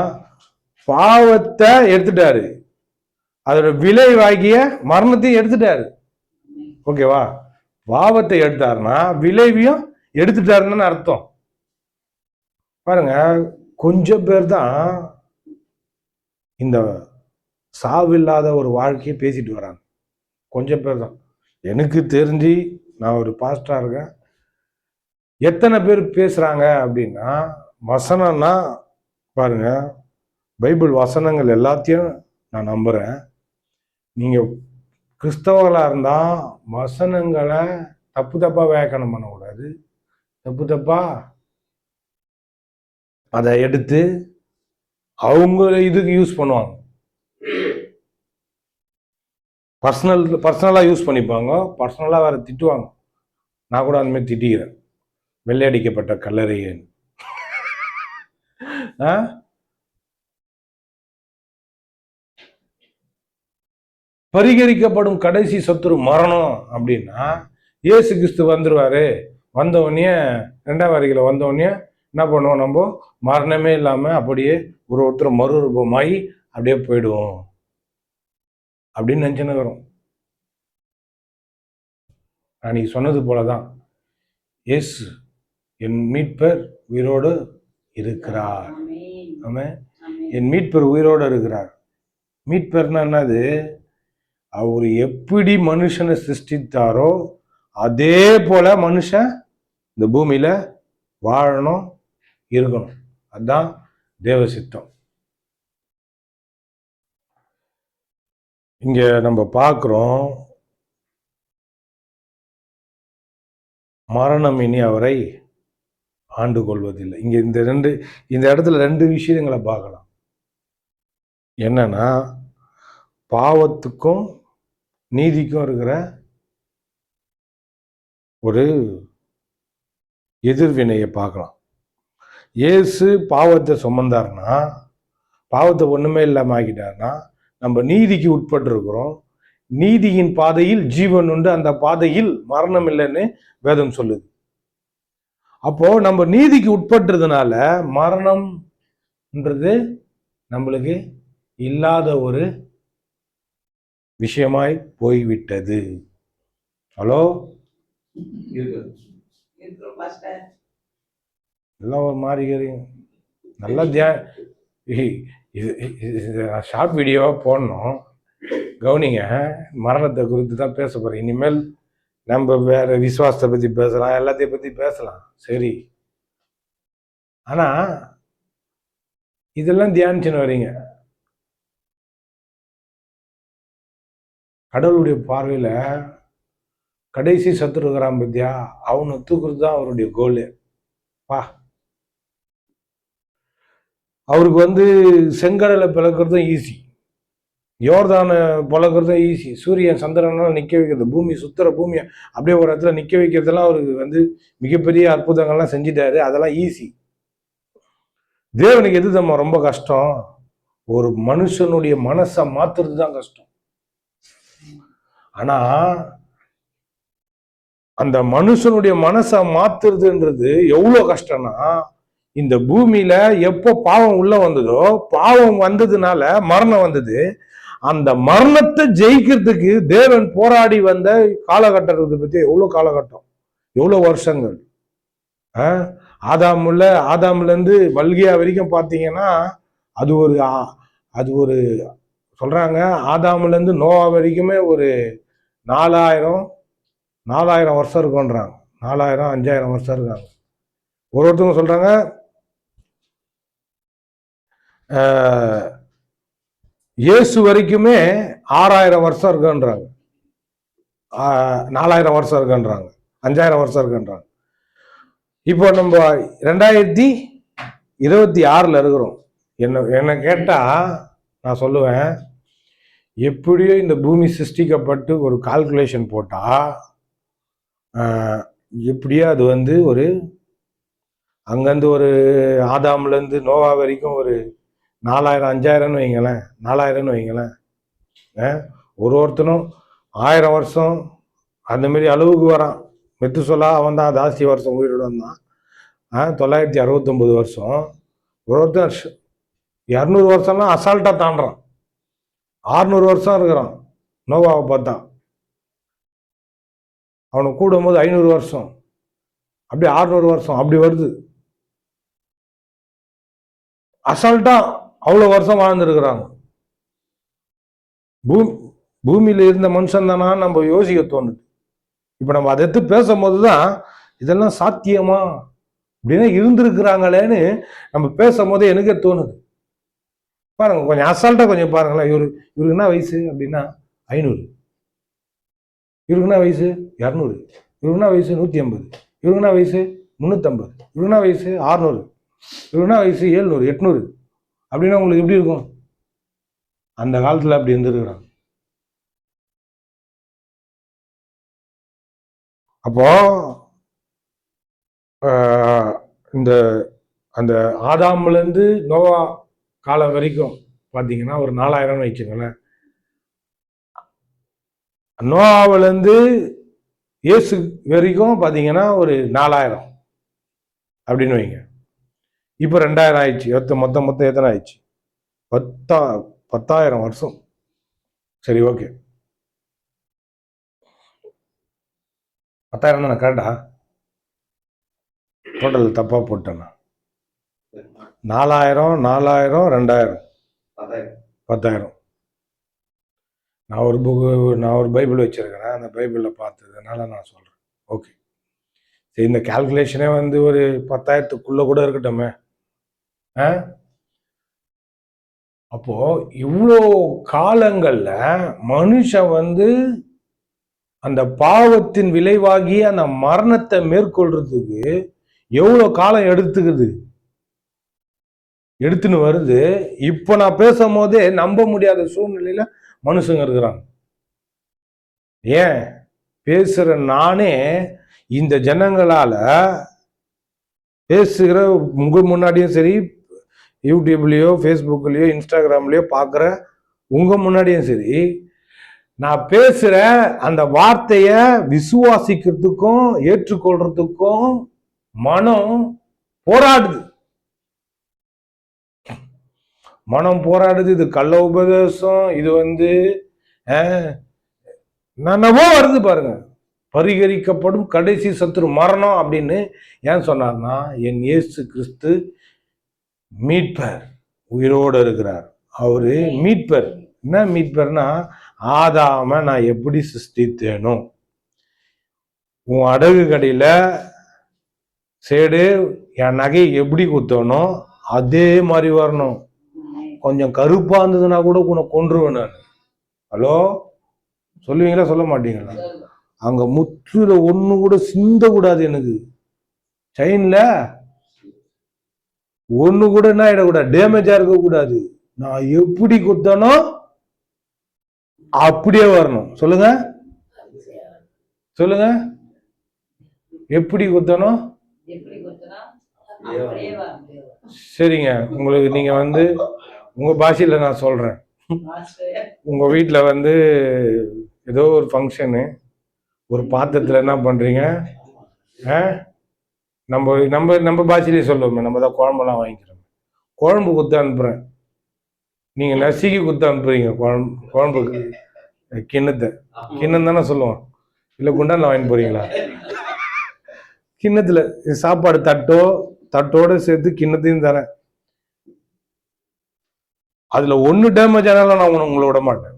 பாவத்தை எடுத்துட்டாரு, அதோட விளைவாகிய மரணத்தையும் எடுத்துட்டாரு. ஓகேவா? பாவத்தை எடுத்தாருன்னா விளைவையும் எடுத்துட்டாருன்னு அர்த்தம். பாருங்க, கொஞ்சம் பேர் தான் இந்த சாவில்லாத ஒரு வாழ்க்கையை பேசிட்டு வராங்க. கொஞ்சம் பேர் தான். எனக்கு தெரிஞ்சு நான் ஒரு பாஸ்டரா இருக்கேன். எத்தனை பேர் பேசுறாங்க அப்படின்னா, வசனம்னா பாருங்க, பைபிள் வசனங்கள் எல்லாத்தையும் நான் நம்புறேன். நீங்க கிறிஸ்தவர்களா இருந்தா வசனங்களை தப்பா வியாக்கியானம் பண்ணக்கூடாது. தப்பா அதை எடுத்து அவங்க இதுக்கு யூஸ் பண்ணுவாங்க. பர்சனலா யூஸ் பண்ணிப்பாங்க, பர்சனலா வேற திட்டுவாங்க. நான் கூட அந்த மாதிரி திட்டிக்கிறேன், வெள்ளையடிக்கப்பட்ட கல்லறையேன். பரிகரிக்கப்படும் கடைசி சத்துரு மரணம் அப்படின்னா இயேசு கிறிஸ்து வந்துருவாரு. வந்தவொடனே 2ஆம் வருகையில வந்தவொடனே என்ன பண்ணுவோம், நம்ம மரணமே இல்லாம அப்படியே ஒருத்தர் மறுரூபமாயி அப்படியே போயிடுவோம் அப்படின்னு நினைச்சுன்னு வரும். அன்னைக்கு சொன்னது போலதான், இயேசு என் மீட்பர் உயிரோடு இருக்கிறார். ஆமென். என் மீட்பர் உயிரோடு இருக்கிறார். மீட்பர்னா என்னது? அவர் எப்படி மனுஷனை சிருஷ்டித்தாரோ அதே போல மனுஷன் இந்த பூமியில வாழணும், இருக்கணும். அதுதான் தேவ சித்தம். இங்க நம்ம பார்க்கிறோம், மரணம் இனி அவரை ஆண்டு கொள்வதில்லை. இங்க இந்த இடத்துல 2 விஷயங்களை பார்க்கலாம். என்னன்னா, பாவத்துக்கும் நீதிக்கும் இருக்கிற ஒரு எதிர்வினையை பார்க்கலாம். இயேசு பாவத்தை சுமந்தார்னா, பாவத்தை ஒண்ணுமே இல்லாம ஆக்கிட்டார்னா, நம்ம நீதிக்கு உட்பட்டு இருக்கிறோம். நீதியின் பாதையில் ஜீவன் உண்டு, அந்த பாதையில் மரணம் இல்லைன்னு வேதம் சொல்லுது. அப்போ நம்ம நீதிக்கு உட்பட்டதுனால மரணம்ன்றது நம்மளுக்கு இல்லாத ஒரு விஷயமாய் போய்விட்டது. ஹலோ, எல்லாம் ஒரு மாதிரி நல்லா ஷார்ட் வீடியோவா போடணும். கவனிங்க, மரணத்தை குறித்து தான் பேச போறேன். இனிமேல் நம்ம வேற விசுவாசத்தை பத்தி பேசலாம், எல்லாத்தையும் பத்தி பேசலாம், சரி. ஆனா இதெல்லாம் தியானிச்சுன்னு வரீங்க. கடவுளுடைய பார்வையில கடைசி சத்துரு இருக்கிறான் பத்தியா, அவனை தூக்குறது தான் அவருடைய கோலு. பா, அவருக்கு வந்து செங்கடலை பிளக்கிறதும் ஈஸி, யோர்தானை பிளக்கிறதும் ஈஸி, சூரியன் சந்திரனால நிக்க வைக்கிறது, பூமி சுத்துற பூமியை அப்படியே ஒரு இடத்துல நிக்க வைக்கிறதுலாம் அவருக்கு வந்து மிகப்பெரிய அற்புதங்கள்லாம் செஞ்சிட்டாரு. அதெல்லாம் ஈஸி. தேவனுக்கு எது நம்ம ரொம்ப கஷ்டம்? ஒரு மனுஷனுடைய மனசை மாத்துறது தான் கஷ்டம். ஆனா அந்த மனுஷனுடைய மனசை மாத்துறதுன்றது எவ்வளவு கஷ்டம்னா, இந்த பூமியில எப்போ பாவம் உள்ள வந்ததோ, பாவம் வந்ததுனால மரணம் வந்தது. அந்த மரணத்தை ஜெயிக்கிறதுக்கு தேவன் போராடி வந்த காலகட்டத்தை பத்தி எவ்வளவு காலகட்டம், எவ்வளவு வருஷங்கள். ஆதாம்ல இருந்து மல்கியா வரைக்கும் பாத்தீங்கன்னா அது ஒரு சொல்றாங்க. ஆதாம்ல இருந்து நோவா வரைக்குமே ஒரு 4000 வருஷம் இருக்கும்ன்றாங்க. 4000-5000 வருஷம் இருக்காங்க. ஒருத்தவங்க சொல்றாங்க இயேசு வரைக்குமே 6000 வருஷம் இருக்குன்றாங்க, 4000 வருஷம் இருக்குன்றாங்க, 5000 வருஷம் இருக்குன்றாங்க. இப்போ நம்ம 2026 இருக்கிறோம். என்ன கேட்டா நான் சொல்லுவேன், எப்படியோ இந்த பூமி சிருஷ்டிக்கப்பட்டு ஒரு கால்குலேஷன் போட்டா எப்படியோ அது வந்து ஒரு அங்கேருந்து ஒரு ஆதாம்லேருந்து நோவா வரைக்கும் ஒரு 4000-5000 வைங்களேன், 4000 வைங்களேன். ஒருத்தனும் 1000 வருஷம் அந்த மாதிரி அளவுக்கு வரான். மெத்துசொல்லா அவன் தான் ஜாஸ்தி வருஷம் உயிரோடு வந்தான். 969 வருஷம். ஒருத்தன் 200 வருஷம்லாம் அசால்ட்டா தாண்டுறான். 600 வருஷம் இருக்கிறான் நோவாவை பார்த்தா. அவனை கூடும் போது 500 வருஷம், அப்படி 600 வருஷம் அப்படி வருது. அசால்ட்டா அவ்வளவு வருஷம் வாழ்ந்துருக்கிறாங்க. பூமியில இருந்த மனுஷன் தானா நம்ம யோசிக்க தோணுது. இப்ப நம்ம அதை எடுத்து பேசும்போதுதான் இதெல்லாம் சாத்தியமா அப்படின்னா இருந்திருக்கிறாங்களேன்னு நம்ம பேசும்போது எனக்கே தோணுது. பாருங்க, கொஞ்சம் அசால்ட்டா கொஞ்சம் பாருங்களேன். இவருக்கு என்ன வயசு அப்படின்னா 500, இவருக்கு என்ன வயசு 200, இவருக்கு என்ன வயசு 150, இவருக்கு என்ன வயசு 350, இவருக்கு என்ன வயசு 600, இவருக்கு என்ன வயசு 700, 800 அப்படின்னா உங்களுக்கு எப்படி இருக்கும்? அந்த காலத்துல அப்படி இருந்திருக்கிறாங்க. அப்போ இந்த அந்த ஆதாம்ல இருந்து நோவா காலம் வரைக்கும் பாத்தீங்கன்னா ஒரு 4000 வச்சுங்களேன். நோவாவில இருந்து இயேசு வரைக்கும் பாத்தீங்கன்னா ஒரு 4000 அப்படின்னு வைங்க. இப்ப 2000 ஆயிடுச்சு. மொத்தம் எத்தனை ஆயிடுச்சு? 10,000 வருஷம். சரி, ஓகே, 10,000 தானே கரெக்டா? டோட்டல் தப்பா போட்டேன்னா 4000, 2000, 10,000. நான் ஒரு பைபிள் வச்சிருக்கிறேன். அந்த பைபிளில் பார்த்ததுனால நான் சொல்றேன். ஓகே, சரி, இந்த கால்குலேஷனே வந்து ஒரு 10,000க்குள்ள கூட இருக்கட்டுமே. அப்போ இவ்வளோ காலங்கள்ல மனுஷன் வந்து அந்த பாவத்தின் விளைவாகி அந்த மரணத்தை மேற்கொள்றதுக்கு எவ்வளோ காலம் எடுத்துன்னு வருது. இப்ப நான் பேசும் போதே நம்ப முடியாத சூழ்நிலையில மனுஷங்க இருக்கிறாங்க. ஏன் பேசுற நானே இந்த ஜனங்களால பேசுகிற உங்க முன்னாடியும் சரி, யூடியூப்லயோ ஃபேஸ்புக்லயோ இன்ஸ்டாகிராம்லயோ பார்க்குற உங்க முன்னாடியும் சரி, நான் பேசுற அந்த வார்த்தைய விசுவாசிக்கிறதுக்கும் ஏற்றுக்கொள்றதுக்கும் மனம் போராடுது. இது கள்ள உபதேசம், இது வந்து என்னவோ வருது பாருங்க. பரிகரிக்கப்படும் கடைசி சத்துரு மரணம் அப்படின்னு ஏன் சொன்னார்னா, என் இயேசு கிறிஸ்து மீட்பர் உயிரோடு இருக்கிறார். அவரு மீட்பர். என்ன மீட்பர்னா, ஆதாம நான் எப்படி சிருஷ்டித்தேனோ, உன் அடகு கடையில சேடு என் நகை எப்படி குத்தனோ அதே மாதிரி வரணும். கொஞ்சம் கருப்பா இருந்ததுன்னா கூட உன்னை கொன்றுவேன் நான். ஹலோ, சொல்லுவீங்களா சொல்ல மாட்டீங்களா? அங்க முத்துல ஒண்ணு கூட சிந்த கூடாது, எனக்கு செயின்ல ஒண்ணு கூட என்ன ஆயிடக்கூடாது, டேமேஜா இருக்க கூடாது. நான் எப்படி குத்தனோ அப்படியே வரணும். சொல்லுங்க சொல்லுங்க, எப்படி குத்தணும்? சரிங்க, உங்களுக்கு நீங்க வந்து உங்க பாஷையில நான் சொல்றேன். உங்க வீட்டுல வந்து ஏதோ ஒரு ஃபங்க்ஷனு, ஒரு பாத்திரத்துல என்ன பண்றீங்க, நம்ம நம்ம நம்ம பாஷையிலேயே சொல்லுவோமே, நம்ம தான் குழம்பெல்லாம் வாங்கிக்கிறோம். குழம்பு குத்து அனுப்புறேன், நீங்க நசுக்கி குத்து அனுப்புறீங்க. குழம்புக்கு கிண்ணம் தானே சொல்லுவோம், இல்லை குண்டான்ல வாங்கி போறீங்களா? கிண்ணத்துல சாப்பாடு தட்டோட சேர்த்து கிண்ணத்தையும் தரேன். அதுல ஒண்ணு டேமேஜ் ஆனாலும் நான் உங்களை விட மாட்டேன்.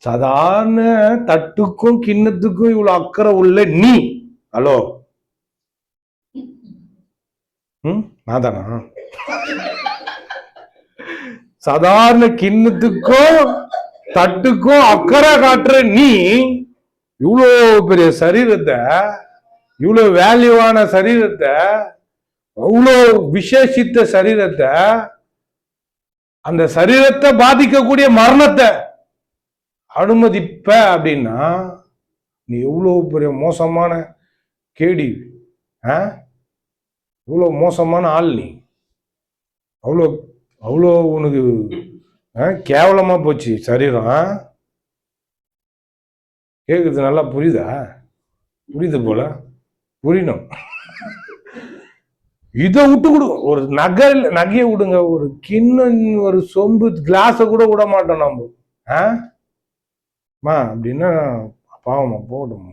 சாதாரண தட்டுக்கும் கிண்ணத்துக்கும் இவ்வளவு அக்கறை உள்ள நீ, ஹலோ, நான் தானா? சாதாரண கிண்ணத்துக்கும் தட்டுக்கும் அக்கறை காட்டுற நீ, இவ்வளவு பெரிய சரீரத்தை, இவ்வளவு வேல்யூவான சரீரத்தை, அவ்வளோ விசேஷித்த சரீரத்தை, அந்த சரீரத்தை பாதிக்கக்கூடிய மரணத்தை அனுமதிப்ப அப்படின்னா நீ எவ்வளவு பெரிய மோசமான கேடி, இவ்வளவு மோசமான ஆள் நீ. அவ்வளோ அவ்வளோ உனக்கு கேவலமா போச்சு சரீரம். கேக்குது, நல்லா புரியுதா? புரியுது போல, புரியணும். இதை விட்டு கொடு, ஒரு நகையை விடுங்க, ஒரு கிண்ணம், ஒரு சொம்பு கிளாஸ கூட விட மாட்டோம் நம்ம. அப்படின்னா பாவமா போடும்.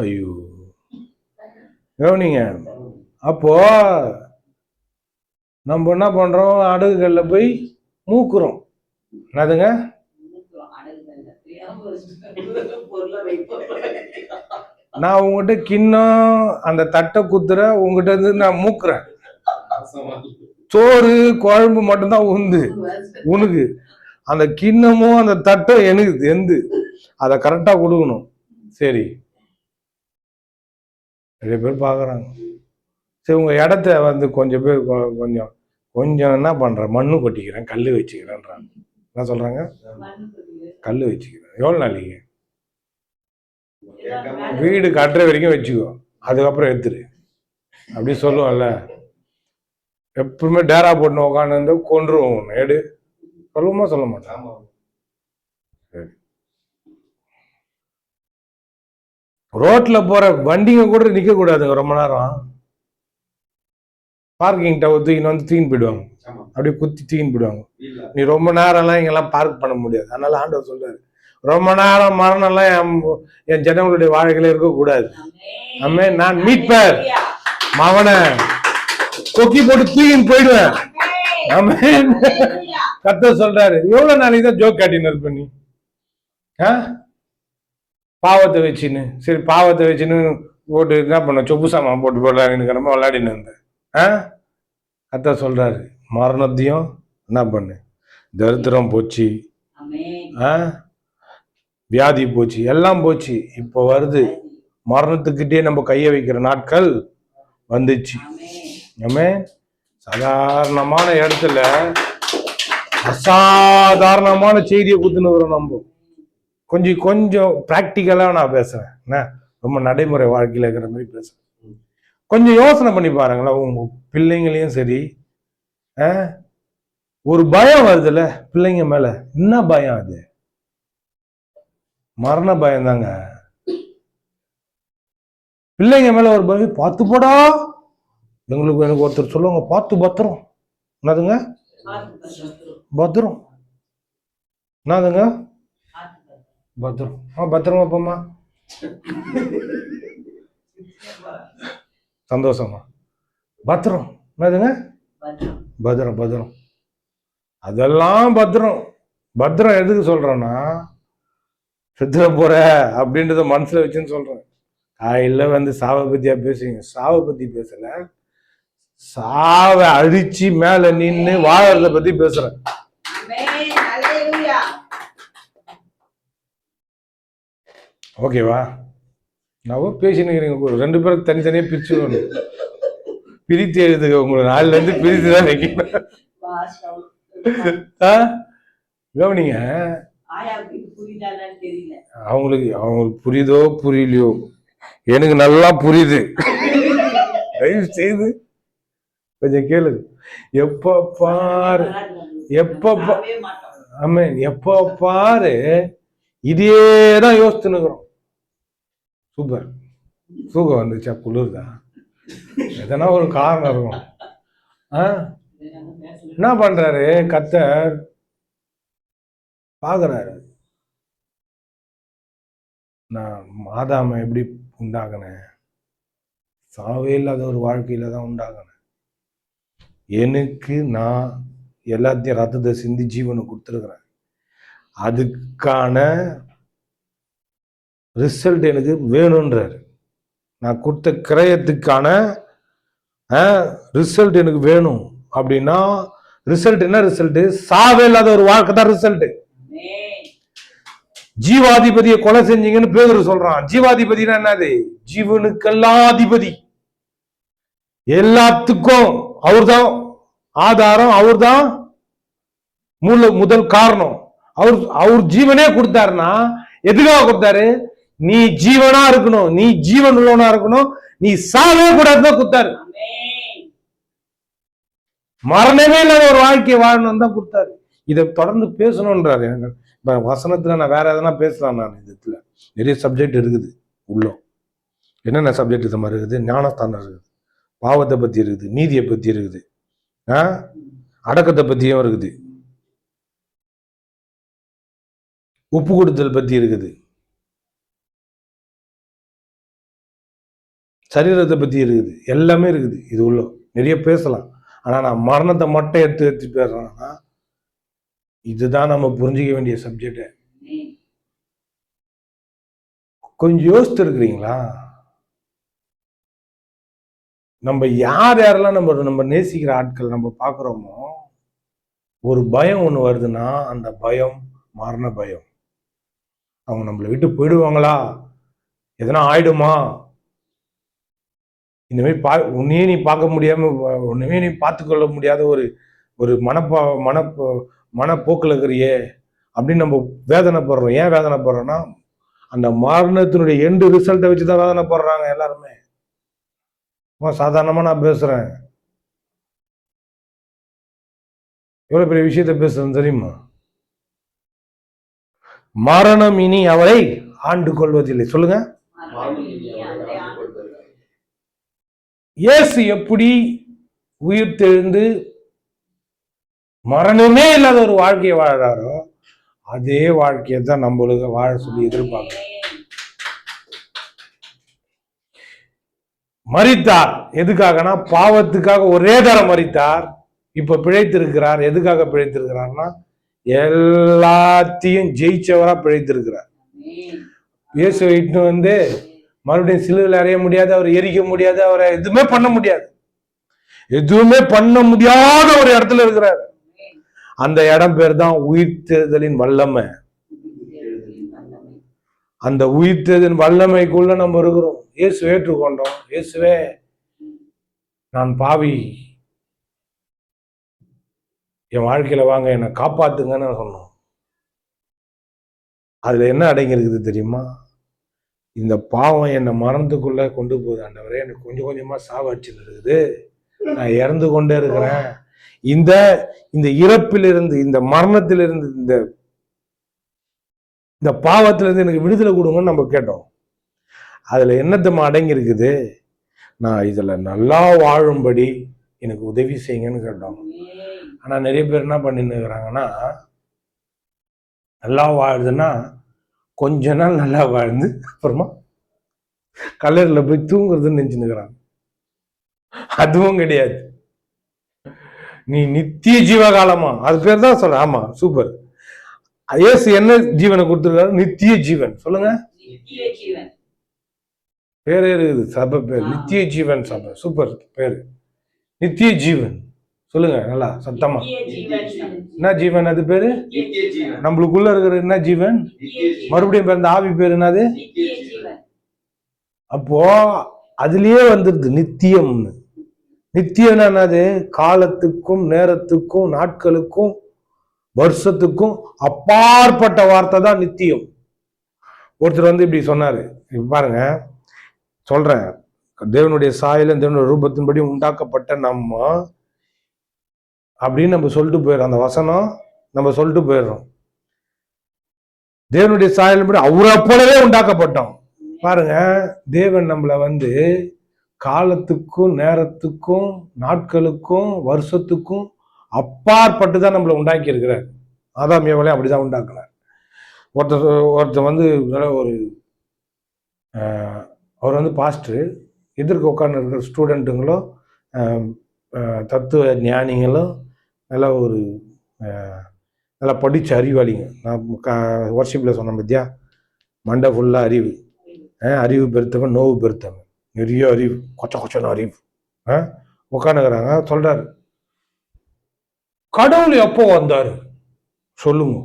ஐயோ, கவனிங்க. அப்போ நம்ம என்ன பண்றோம், அடுகுகள்ல போய் மூக்குறோம். என்னதுங்க? நான் உங்ககிட்ட கிண்ணம் அந்த தட்டை குத்துற, உங்ககிட்ட இருந்து நான் மூக்குறேன். சோறு குழம்பு மட்டும்தான் உனக்கு, அந்த கிண்ணமும் அந்த தட்டும் எனக்கு எந்த, அதை கரெக்டா கொடுக்கணும். சரி, நிறைய பேர் பாக்குறாங்க. சரி, உங்க இடத்த வந்து கொஞ்சம் பேர் கொஞ்சம் கொஞ்சம் என்ன பண்ற, மண்ணு கொட்டிக்கிறேன், கல்லு வச்சுக்கிறேன்றாங்க. என்ன சொல்றாங்க? கல்லு வச்சுக்கிறேன். எவ்வளவு நாளைக்கு? வீடு கட்டுற வரைக்கும் வச்சுக்கோ, அதுக்கப்புறம் எடுத்துரு அப்படி சொல்லுவோம்ல. எப்பவுமே டேரா போட்டு உட்காந்து கொன்றுவோம். எடு சொல்லுமா சொல்ல மாட்டேன். சரி, ரோட்ல போற வண்டிங்க கூட நிக்க கூடாதுங்க ரொம்ப நேரம். பார்க்கிங் டவர் தூக்கின்னு வந்து தூக்கின்னு போயிடுவாங்க, அப்படியே குத்தி தூக்கின்னு போயிடுவாங்க. நீ ரொம்ப நேரம்லாம் இங்கெல்லாம் பார்க் பண்ண முடியாது. அதனால ஆண்டவர் சொல்றாரு, ரொம்ப நேரம் மரணம்லாம் என் ஜனங்களுடைய வாழ்க்கையில இருக்கக்கூடாது. அம்மே, நான் மீட்பேர் மவனை கொக்கி போட்டு தூக்கின்னு போயிடுவேன். கர்த்தர் சொல்றாரு, எவ்வளவு நாளைக்கு தான் ஜோக் காட்டின்னு இருப்ப நீ? பாவத்தை வச்சுன்னு. சரி, பாவத்தை வச்சுன்னு போட்டு என்ன பண்ண, சொப்பு சாமான் போட்டு விளையாடின்னு நம்ம விளையாடின்னு இருந்தேன். கர்த்தர் சொல்றாரு, மரணத்தையும் என்ன பண்ணு, தரித்திரம் போச்சு, வியாதி போச்சு, எல்லாம் போச்சு. இப்போ வருது, மரணத்துக்கிட்டே நம்ம கைய வைக்கிற நாட்கள் வந்துச்சு. சாதாரணமான இடத்துல அசாதாரணமான செய்தியை குத்துன்னு வரும். நம்ம கொஞ்சம் பிராக்டிக்கலா நான் பேசுறேன், என்ன ரொம்ப நடைமுறை வாழ்க்கையில இருக்கிற மாதிரி பேசுறேன். கொஞ்சம் யோசனை பண்ணி பாருங்களேன். உங்க பிள்ளைங்களையும் சரி, ஒரு பயம் வருதுல்ல பிள்ளைங்க மேல. என்ன பயம் அது? மரண பயம் தாங்க. பிள்ளைங்க மேல ஒரு பயம். பார்த்து போடா, எனக்கு ஒருத்தர் சொல்லுவாங்க, பார்த்து பத்திரம். என்னதுங்க? பத்திரம். என்னதுங்க? பத்திரம். பத்திரமா போமா, சந்தோஷமா. பத்திரம். என்னதுங்க? பத்திரம். பத்திரம். அதெல்லாம் பத்திரம். பத்திரம் எதுக்கு சொல்றேன்னா, செத்துற போற அப்படின்றத மனசுல வச்சுன்னு சொல்றேன். காலையில வந்து சாவை பத்தியா பேசுவீங்க. சாவை பத்தி பேசல, சாவை அழிச்சு மேல நின்னு வாழறத பத்தி பேசுறேன். ஓகேவா? நான் பேசினுக்கிறீங்க, 2 பேரும் தனித்தனியா பிரிச்சு பிரித்து எழுதுக. உங்களை நாளில இருந்து பிரித்து தான் வைக்கணும். கவனிங்க, அவங்களுக்கு புரியுதோ புரியலையோ, எனக்கு நல்லா புரியுது. தயவு செய்து கொஞ்சம் கேளு. எப்ப பாரு இதேதான் யோசிச்சுன்னுக்குறோம். சூப்பர், தூக்கம் வந்துச்சா? குளிர்தா? எதனா ஒரு காரணம் இருக்கும். என்ன பண்றாரு கர்த்தர்? பாக்குறாரு, நான் ஆதாமை எப்படி உண்டாகினேன்? சாவே இல்லாத ஒரு வாழ்க்கையில தான் உண்டாகினேன். எனக்கு நான் எல்லாத்தையும் ரத்தத்தை சிந்தி ஜீவனை கொடுத்துருக்கிறேன். அதுக்கான ரிசல்ட் எனக்கு வேணும்ன்றாரு. நான் கொடுத்த கிரயத்துக்கான ரிசல்ட் எனக்கு வேணும். அப்படின்னா ரிசல்ட் என்ன? ரிசல்ட் சாவே இல்லாத ஒரு வாழ்க்கை தான் ரிசல்ட். ஜீவாதிபதியை கொலை செஞ்சீங்கன்னு பேதுரு சொல்றான். ஜீவாதிபதினா என்னது? ஜீவனுக்கெல்லாம் அதிபதி, எல்லாத்துக்கும் அவர்தான் ஆதாரம், அவர்தான் முதல் காரணம். அவர் ஜீவனே கொடுத்தாருன்னா எதுக்காக கொடுத்தாரு? நீ ஜீவனா இருக்கணும், நீ ஜீவன் உள்ளவனா இருக்கணும், நீ சாவே கூடாதுதான் கொடுத்தாரு. மரணமே இல்லாத ஒரு வாழ்க்கையை வாழணும் தான் கொடுத்தாரு. இதை தொடர்ந்து பேசணும்ன்றாரு. எனக்கு வசனத்துல நான் வேற எதனா பேசலாம். நான் இதுல நிறைய சப்ஜெக்ட் இருக்குது. உள்ள என்னென்ன சப்ஜெக்ட் இது மாதிரி இருக்குது? ஞானஸ்தானம் இருக்குது, பாவத்தை பத்தி இருக்குது, நீதியை பத்தி இருக்குது, அடக்கத்தை பத்தியும் இருக்குது, ஒப்பு கொடுத்தல் பத்தி இருக்குது, சரீரத்தை பத்தி இருக்குது, எல்லாமே இருக்குது. இது உள்ள நிறைய பேசலாம். ஆனா நான் மரணத்தை மட்டும் எடுத்து பேசுறேன்னா இதுதான் நம்ம புரிஞ்சிக்க வேண்டிய சப்ஜெக்ட். கொஞ்சம் யோசித்து இருக்கிறீங்களா? நம்ம யாரெல்லாம் நம்ம நேசிக்கிற ஆட்கள் நம்ம பாக்குறோமோ, ஒரு பயம் ஒண்ணு வருதுன்னா அந்த பயம் மரண பயம். அவங்க நம்மளை விட்டு போயிடுவாங்களா, எதனா ஆயிடுமா, இந்த மாதிரி உன்னையே நீ பார்க்க முடியாம, ஒண்ணுமே நீ பார்த்துக்கொள்ள முடியாத ஒரு மனப்போக்கில் இருக்கிறியே அப்படின்னு நம்ம வேதனைப்படுறோம். ஏன் வேதனைப்படுறோம்னா அந்த மரணத்தினுடைய எண்டு ரிசல்ட்டை வச்சுதான் வேதனைப்படுறாங்க எல்லாருமே. சாதாரணமா நான் பேசுறேன், எவ்வளவு பெரிய விஷயத்த பேசுறேன் தெரியுமா? மரணம் இனி அவரை ஆண்டு கொள்வதில்லை. சொல்லுங்க, இயேசு எப்படி உயிர் தெழுந்து மரணமே இல்லாத ஒரு வாழ்க்கையை வாழறாரோ அதே வாழ்க்கையை தான் நம்மளுக்கு வாழ சொல்லி எதிர்பார்க்கிறோம். மரித்தார் எதுக்காகனா பாவத்துக்காக ஒரே தரம் மரித்தார். இப்ப பிழைத்திருக்கிறார். எதுக்காக பிழைத்திருக்கிறார்னா எல்லாத்தையும் ஜெயிச்சவரா பிழைத்திருக்கிறார். இயேசுவை இட்டு வந்து மறுபடியும் சிலுவையில் அறைய முடியாது, அவரை எரிக்க முடியாது, அவரை எதுவுமே பண்ண முடியாது. எதுவுமே பண்ண முடியாத ஒரு இடத்துல இருக்கிறார். அந்த இடம் பேர் தான் உயிர்த்தெழுதலின் வல்லமை. அந்த உயிர்த்தெழுதலின் வல்லமைக்குள்ள நம்ம இருக்கிறோம். இயேசு ஏற்றுக்கொண்டோம். இயேசுவே நான் பாவி, என் வாழ்க்கையில வாங்க, என்னை காப்பாத்துங்கன்னு சொன்னோம். அதுல என்ன அடங்கி இருக்குது தெரியுமா? இந்த பாவம் என்னை மரணத்துக்குள்ள கொண்டு போகுது ஆண்டவரே, எனக்கு கொஞ்சம் கொஞ்சமா சாவடிச்சுட்டு இருக்குது, நான் இறந்து கொண்டே இருக்கிறேன். இந்த இறப்பிலிருந்து, இந்த மரணத்திலிருந்து, இந்த பாவத்திலிருந்து எனக்கு விடுதலை கொடுங்கன்னு நம்ம கேட்டோம். அதுல என்னத்தமா அடங்கி இருக்குது? நான் இதுல நல்லா வாழும்படி எனக்கு உதவி செய்யுங்கன்னு கேட்டோம். ஆனா நிறைய பேர் என்ன பண்ணின்னு இருக்கிறாங்கன்னா, நல்லா வாழுதுன்னா கொஞ்ச நாள் நல்லா வாழ்ந்து அப்புறமா கல்லறையில போய் தூங்குறதுன்னு நினைச்சுன்னுக்கிறாங்க. அதுவும் கிடையாது. நீ நித்திய ஜீவகாலமா, அது பேர் தான் சொல்ற. ஆமா, சூப்பர். இயேசு என்ன ஜீவனை கொடுத்துருக்காரு? நித்திய ஜீவன். சொல்லுங்க, பேரே இருக்குது, சபை பேர் நித்திய ஜீவன் சபை. சூப்பர் பேரு. நித்திய ஜீவன். சொல்லுங்க நல்லா சத்தமா. என்ன ஜீவன்? அது பேரு நித்திய ஜீவன். நம்மளுக்குள்ள இருக்கிற என்ன ஜீவன்? மறுபடியும் பிறந்த ஆவி பேரு என்னது? அப்போ அதுலயே வந்துருது நித்தியம்னு. நித்தியம் என்னது? காலத்துக்கும் நேரத்துக்கும் நாட்களுக்கும் வருஷத்துக்கும் அப்பாற்பட்ட வார்த்தை தான் நித்தியம். ஒருத்தர் வந்து இப்படி சொன்னாரு, பாருங்க சொல்றேன், தேவனுடைய சாயலும் தேவனுடைய ரூபத்தின்படி உண்டாக்கப்பட்ட நம்ம அப்படின்னு நம்ம சொல்லிட்டு போயிடுறோம். அந்த வசனம் நம்ம சொல்லிட்டு போயிடுறோம். தேவனுடைய சாயலின்படி அவரை போலவே உண்டாக்கப்பட்டோம். பாருங்க, தேவன் நம்மளை வந்து காலத்துக்கும் நேரத்துக்கும் நாட்களுக்கும் வருஷத்துக்கும் அப்பாற்பட்டு தான் நம்மளை உண்டாக்கி இருக்கிறார். ஆதாம் ஏவாளையும் அப்படிதான் உண்டாக்குனார். ஒருத்தர் வந்து ஒரு அவர் வந்து பாஸ்டர், எதிர்க்க உட்கார்ந்து இருக்கிற ஸ்டூடெண்ட்டுங்களும் தத்துவ ஞானிகளும் நல்லா ஒரு நல்லா படித்த அறிவாளிங்க. நான் வர்ஷிப்பில் சொன்ன பத்தியா, மண்டை ஃபுல்லாக அறிவு, அறிவு பெருத்தவன் நோவு பெருத்தவன், நிறைய அறிவு, கொச்சன்னு அறிவு உட்காந்துக்கிறாங்க. சொல்றாரு, கடவுள் எப்போ வந்தாரு சொல்லுங்க.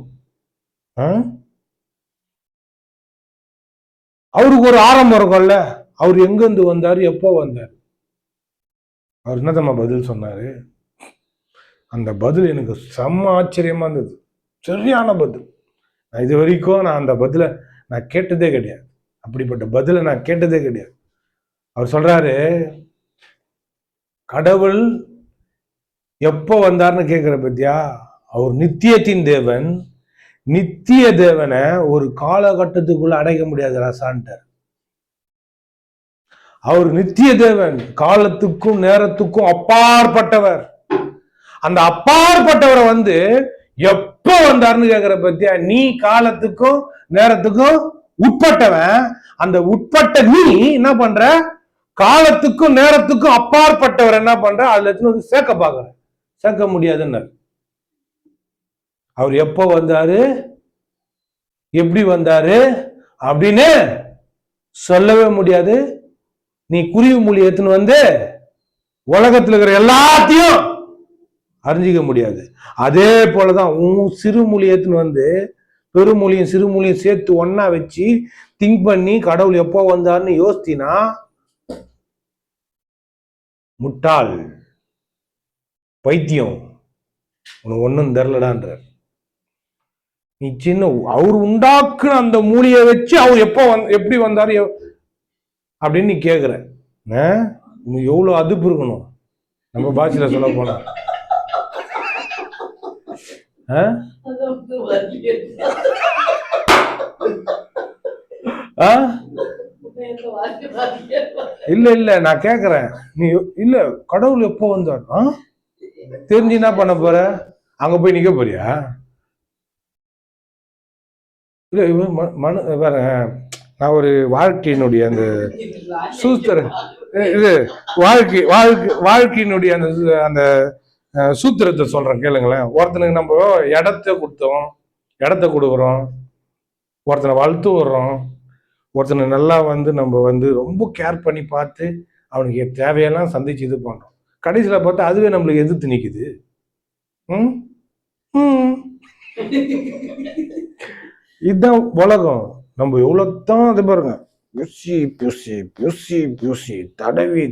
அவருக்கு ஒரு ஆரம்பம் இருக்கும்ல, அவர் எங்கிருந்து வந்தாரு, எப்போ வந்தாரு? அவர் என்ன நம்ம பதில் சொன்னாரு? அந்த பதில் எனக்கு செம்ம ஆச்சரியமா இருந்தது. சரியான பதில். நான் இது வரைக்கும் நான் அந்த பதிலை நான் கேட்டதே கிடையாது. அப்படிப்பட்ட பதிலை நான் கேட்டதே கிடையாது. அவர் சொல்றாரு, கடவுள் எப்போ வந்தார்னு கேட்கிற பத்தியா, அவர் நித்தியத்தின் தேவன். நித்திய தேவனை ஒரு காலகட்டத்துக்குள்ள அடைக்க முடியாது ரசான்ட்டார். அவர் நித்திய தேவன், காலத்துக்கும் நேரத்துக்கும் அப்பாற்பட்டவர். அந்த அப்பாற்பட்டவரை வந்து எப்ப வந்தாருன்னு கேக்குற பத்தியா, நீ காலத்துக்கும் நேரத்துக்கும் உட்பட்டவன். அந்த உட்பட்ட நீ என்ன பண்ற? காலத்துக்கும் நேரத்துக்கும் அப்பாற்பட்டவர் என்ன பண்ற? அதுல வந்து சேர்க்க பாக்குற. சேர்க்க முடியாதுன்னு. அவர் எப்போ வந்தாரு, எப்படி வந்தாரு அப்படின்னு சொல்லவே முடியாது. நீ குருவி மொழி எடுத்துன்னு வந்து உலகத்துல இருக்கிற எல்லாத்தையும் அறிஞ்சிக்க முடியாது. அதே போலதான் உன் சிறு மொழி எடுத்துன்னு வந்து பெருமொழியும் சிறுமொழியும் சேர்த்து ஒன்னா வச்சு திங்க் பண்ணி கடவுள் எப்போ வந்தாருன்னு யோசித்தினா முட்டாள், பைத்தியம், உனக்கு ஒன்னும் தெரிலடான்ற. நீ சின்ன அவர் உண்டாக்குன அந்த மூலியை வச்சு அவர் எப்போ எப்படி வந்தாரு அப்படின்னு நீ கேக்குற. நீ எவ்வளவு அதிர்ப்பு இருக்கணும் நம்ம பாஷையில சொல்ல போனா. இல்ல நான் கேக்குறேன், நீ இல்ல கடவுள் எப்போ வந்தார் தெரிஞ்சு என்ன பண்ண போற? அங்க போய் நிக்க போறியா? இல்ல வேற, நான் ஒரு வாழ்க்கையினுடைய அந்த சூத்திர இது வாழ்க்கையினுடைய அந்த சூத்திரத்தை சொல்றேன் கேளுங்களேன். ஒருத்தனுக்கு நம்ம இடத்த கொடுக்குறோம், ஒருத்தனை வளர்த்து விடுறோம், ஒருத்தனை நல்லா வந்து நம்ம வந்து ரொம்ப கேர் பண்ணி பார்த்து அவனுக்கு தேவையெல்லாம் சந்திச்சு இது பண்றோம். கடைசியில பார்த்தா அதுவே நம்மளுக்கு எதிர்த்து நிக்குது. இதுதான் உலகம். நம்ம எவ்வளவுதான் அது பாருங்க, பூசி தடவி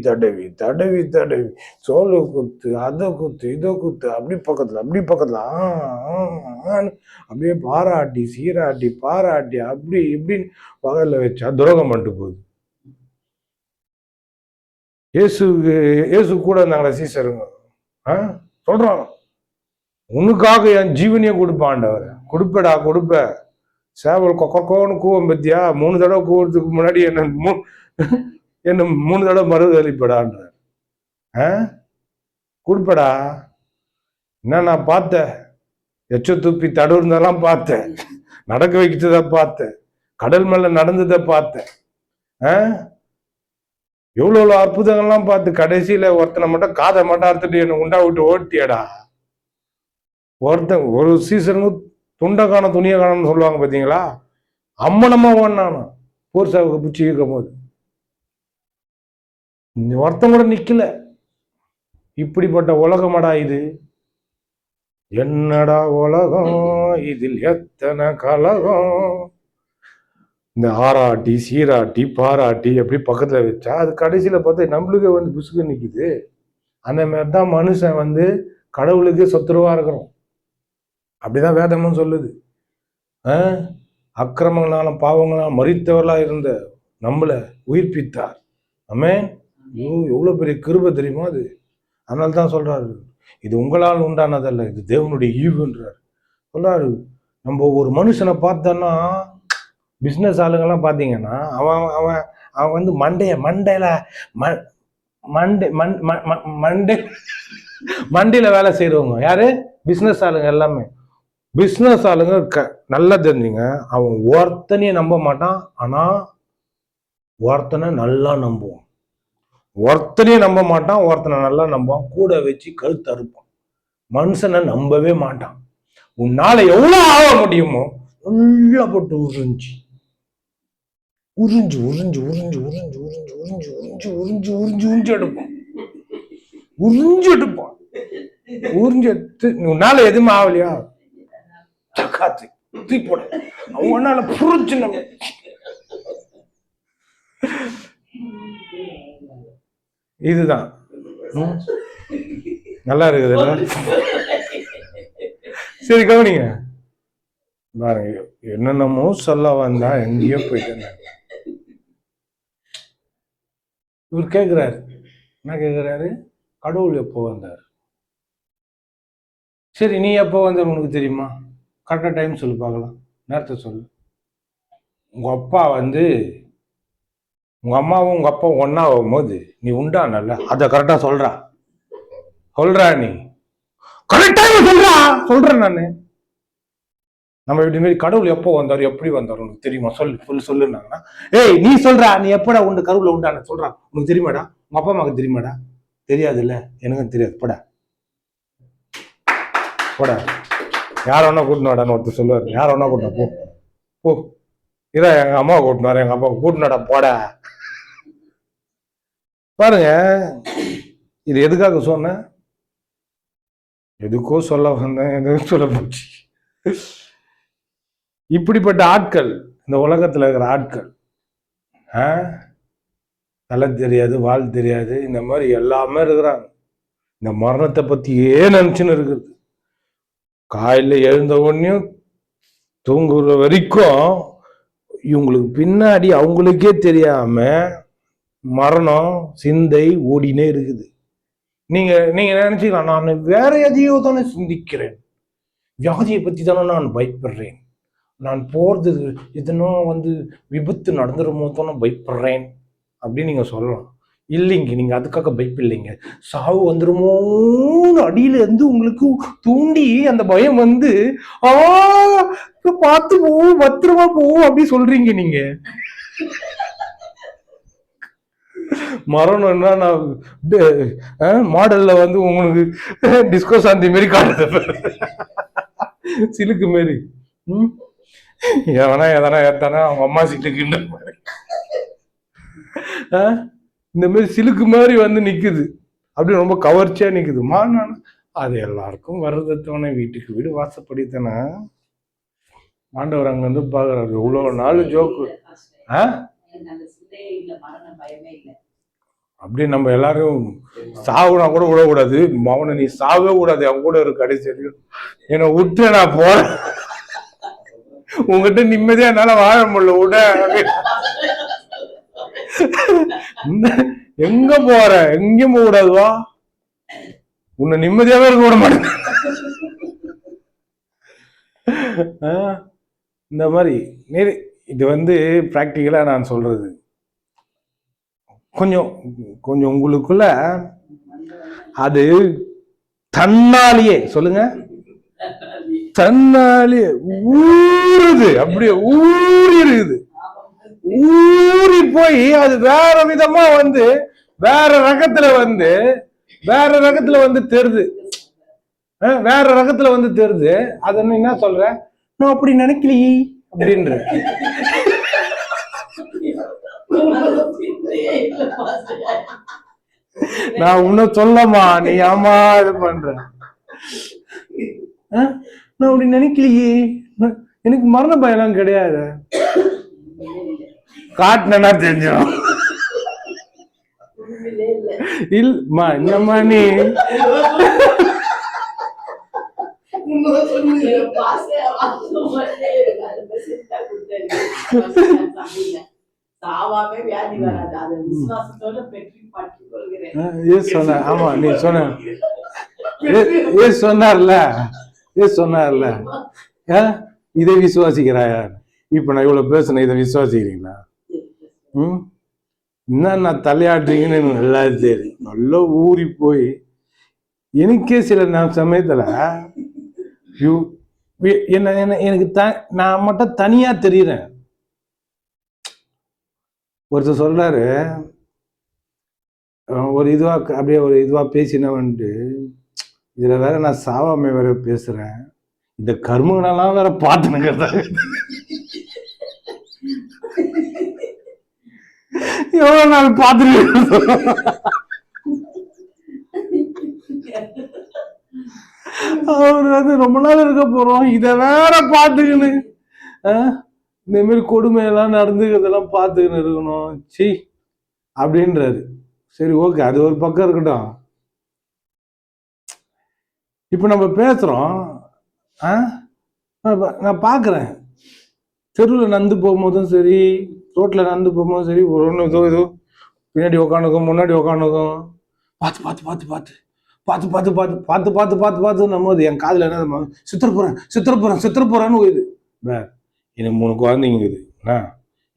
சோளு குத்து, அதை குத்து, இதை குத்து, அப்படி பக்கத்துல அப்படியே பாராட்டி சீராட்டி பாராட்டி அப்படி இப்படின்னு பகல்ல வச்சா துரோகம் பண்ணிட்டு போகுது. இயேசு கூட இருந்தாங்களே சீசருங்க, சொல்றான், உனக்காக என் ஜீவனையே கொடுப்பாண்டவர். கொடுப்ப சேவல் கொக்கோன்னு கூவம் பத்தியா, 3 தடவை கூவறதுக்கு முன்னாடி என்ன 3 தடவை மறுதளிப்படான்ற. கொடுப்படா. என்ன நான் பார்த்தேன், எச்ச துப்பி தடுந்ததெல்லாம் பார்த்தேன், நடக்க வைக்கிறத பார்த்தேன், கடல் மேல நடந்ததை பார்த்தேன், எவ்வளவு அற்புதங்கள்லாம் பார்த்து கடைசியில ஒருத்தனை மட்டும் காதை மட்டும் அறுத்துட்டு என்ன உண்டா விட்டு ஓட்டியடா. ஒருத்தன் ஒரு சீசனுக்கு துண்டை காண துணியை காணன்னு சொல்லுவாங்க பார்த்தீங்களா, அம்மனமா ஓடினானா போர்சாவுக்கு பிடிச்சி இருக்கும் போது ஒருத்தன் கூட நிக்கல. இப்படிப்பட்ட உலகமடா இது. என்னடா உலகம், இதில் எத்தனை கலகம். இந்த ஆராட்டி சீராட்டி பாராட்டி எப்படி பக்கத்துல வச்சா அது கடைசியில பார்த்தா நம்மளுக்கு வந்து புசுக்கு நிக்குது. அந்த மாதிரிதான் மனுஷன் வந்து கடவுளுக்கு சத்துருவா இருக்கிறோம். அப்படிதான் வேதமும் சொல்லுது. அக்கிரமங்களாலும் பாவங்களாலும் மரித்தவர்களா இருந்த நம்மள உயிர்ப்பித்தார். ஆமென். எவ்வளவு பெரிய கிருபை தெரியுமா அது. அதனால தான் சொல்றாரு, இது உங்களால் உண்டானதல்ல, இது தேவனுடைய ஈவுன்றார். சொல்றாரு, நம்ம ஒரு மனுஷனை பார்த்தோன்னா, பிஸ்னஸ் ஆளுங்கெல்லாம் பார்த்தீங்கன்னா அவன் அவன் அவன் வந்து மண்டையில வேலை செய்யறவங்க யாரு? பிஸ்னஸ் ஆளுங்க எல்லாமே. பிஸ்னஸ் ஆளுங்க நல்லா தெரிஞ்சுங்க, அவன் ஒருத்தனையும் நம்ப மாட்டான். ஆனா ஒருத்தனை நல்லா நம்புவான். ஒருத்தனையும் நம்ப மாட்டான், ஒருத்தனை நல்லா நம்புவான். கூட வச்சு கழுத்து அறுப்பான். மனுஷனை நம்பவே மாட்டான். உன்னால எவ்வளவு ஆக முடியுமோ உள்ள போட்டு உறிஞ்சு உறிஞ்சு உறிஞ்சு உறிஞ்சு உறிஞ்சு உறிஞ்சு உறிஞ்சு உறிஞ்சு உறிஞ்சு உறிஞ்சு உறிஞ்சு எடுப்பான். உறிஞ்சு எடுப்பான். உறிஞ்சு எடுத்து உன்னால எதுவுமே ஆகலையா, காத்து தூக்கி போட. அவனால புரிஞ்சு நம்ம இதுதான் நல்லா இருக்குது. சரி கவனிங்க பாருங்க, என்னென்னமோ சொல்ல வந்தா எங்கேயோ போயிட்டு இவர் கேட்கிறாரு. என்ன கேட்கிறாரு? கடவுள் எப்போ வந்தார்? சரி, நீ எப்போ வந்த உனக்கு தெரியுமா? கரெக்டா டைம் சொல்லு பார்க்கலாம், நேரத்தை சொல்லு. உங்க அப்பா வந்து உங்க அம்மாவும் உங்க அப்பாவும் ஒன்னா ஆகும்போது நீ உண்டானல்ல, அதை கரெக்டா சொல்றா. நீ கரெக்டா சொல்றேன் நானு. நம்ம இப்படி மாரி கடவுள் எப்போ வந்தாரு, எப்படி வந்தாரு உனக்கு தெரியுமா? சொல்லுனாங்கன்னா, ஏய் நீ சொல்றா, நீ எப்படா உண்டு கருவுல உண்டான சொல்றா, உனக்கு தெரியுமாடா? உங்க அப்பா அம்மாவுக்கு தெரியுமாடா? தெரியாது இல்ல, எனக்கும் தெரியாது. போடா போடா, யார வேணா கூட்டினாடான்னு ஒருத்தர் சொல்லுவாரு. யார வேணா கூட்டினா போ இதான் எங்க அம்மாவை கூட்டினாரு, எங்க அப்பாவை கூட்டினாடா போடா. பாருங்க, இது எதுக்காக சொன்ன? எதுக்கோ சொல்ல வந்தேன், எதுவும் சொல்ல போச்சு. இப்படிப்பட்ட ஆட்கள் இந்த உலகத்துல இருக்கிற ஆட்கள், தலை தெரியாது, வால் தெரியாது, இந்த மாதிரி எல்லாமே இருக்கிறாங்க. இந்த மரணத்தை பத்தியே நினைச்சுன்னு இருக்குது. காலையில எழுந்த உடனே தூங்குற வரைக்கும் இவங்களுக்கு பின்னாடி அவங்களுக்கே தெரியாம மரணம் சிந்தை ஓடினே இருக்குது. நீங்க நினைச்சுக்கலாம், நான் வேற எதையோ தானே சிந்திக்கிறேன், வியாதியை பத்தி தானே நான் பயப்படுறேன், நான் போறது எதனோ வந்து விபத்து நடந்துருமோ தானே பயப்படுறேன் அப்படின்னு நீங்க சொல்லலாம். இல்லைங்க, நீங்க அதுக்காக பயப்பில்லைங்க, சாவு வந்துருமோன்னு அடியில இருந்து உங்களுக்கு தூண்டி அந்த பயம் வந்து பார்த்து போவோம், பத்திரமா போவோம் அப்படி சொல்றீங்க நீங்க. மரணம்னா நான் மாடல்ல வந்து உங்களுக்கு டிஸ்கோ சாந்தி மாரி காட்டுது, சிலுக்கு மாரி. எவனா எதனா ஏத்தானா அவங்க அம்மா சீட்டுக்கு இந்த மாதிரி சிலுக்கு மாதிரி வந்து நிக்குது, அப்படி ரொம்ப கவர்ச்சியா நிக்குது. மானானா அது எல்லாருக்கும் வர்றதோன வீட்டுக்கு வீடு வாசப்படித்தானே. ஆண்டவர் அங்க வந்து பாக்குறாரு, இவ்வளவு நாலு ஜோக்கு. அப்படி நம்ம எல்லாரும் சாவுனா கூட விடக்கூடாது. அவனை நீ சாவே கூடாது, அவன் கூட ஒரு கடைசி என்னை விட்டு நான் போறேன், உங்ககிட்ட நிம்மதியா என்னால வாழ முடியல, விட. எங்க போற, எங்கேயும் போக கூடாதுவா, உன்னை நிம்மதியாவே இருக்க விட மாட்டேன். இந்த மாதிரி இது வந்து பிராக்டிக்கலா நான் சொல்றது. கொஞ்சம் கொஞ்சம் உங்களுக்குள்ள அது தன்னாலேயே சொல்லுங்க, தன்னாலேயே ஊறுது, அப்படியே ஊறி இருக்குது. ஊறி போய் அது வேற விதமா வந்து வேற ரகத்துல வந்து தெரியுது, வேற ரகத்துல வந்து தெரியுது. அது என்ன சொல்ற, நான் அப்படி நினைக்கலையே அப்படின்ற. நான் இன்னும் சொல்லமா, நீ ஆமா இது பண்ற. நான் அப்படி நினைக்கலையே, எனக்கு மரண பயம்லாம் கிடையாது. காட்டினா தெரிஞ்சோம் இல்லம்மா, என்னம்மா நீ சொன்ன. ஆமா, நீ சொன்ன சொன்னார்ல, சொன்னார்ல, இதை விசுவாசிக்கிறாயா? இப்ப நான் இவ்வளவு பேசுனேன், இதை விசுவாசிக்கிறீங்களா? என்ன தலையாட்டுறீங்கன்னு எனக்கு நல்லா தெரியும். நல்லா ஊறி போய் எனக்கே சில சமயத்துல என்ன எனக்கு நான் மட்டும் தனியா தெரியுறேன். ஒருத்தர் சொல்றாரு, ஒரு இதுவா அப்படியே ஒரு இதுவா பேசினவன்ட்டு, இதுல வேற நான் சாவாமை வேற பேசுறேன், இந்த கர்மங்களெல்லாம் வேற பார்த்துனுங்கிறத எவ்வளவு நாள் பார்த்துட்டு அவர் வந்து ரொம்ப நாள் இருக்க போறோம், இத வேற பார்த்துக்கின்னு இந்த மாதிரி கொடுமையெல்லாம் நடந்துக்கிறதெல்லாம் பார்த்துக்கின்னு இருக்கணும் சி அப்படின்றாரு. சரி, ஓகே, அது ஒரு பக்கம் இருக்கட்டும். இப்ப நம்ம பேசுறோம், நான் பாக்குறேன், தெருவில் நடந்து போகும்போதும் சரி, ரோட்ல நடந்து போகும்போதும் சரி, ஒரு ஒன்று ஏதோ பின்னாடி உக்காந்துக்கும், முன்னாடி உக்காந்துக்கும், பார்த்து பார்த்து பார்த்து பார்த்து பார்த்து பார்த்து பார்த்து பார்த்து பார்த்து பார்த்து பார்த்து நம்ம என் காதில் என்ன சித்திரப்புறான்னு போயிடுது. எனக்கு 3 குழந்தைங்க இருக்குது,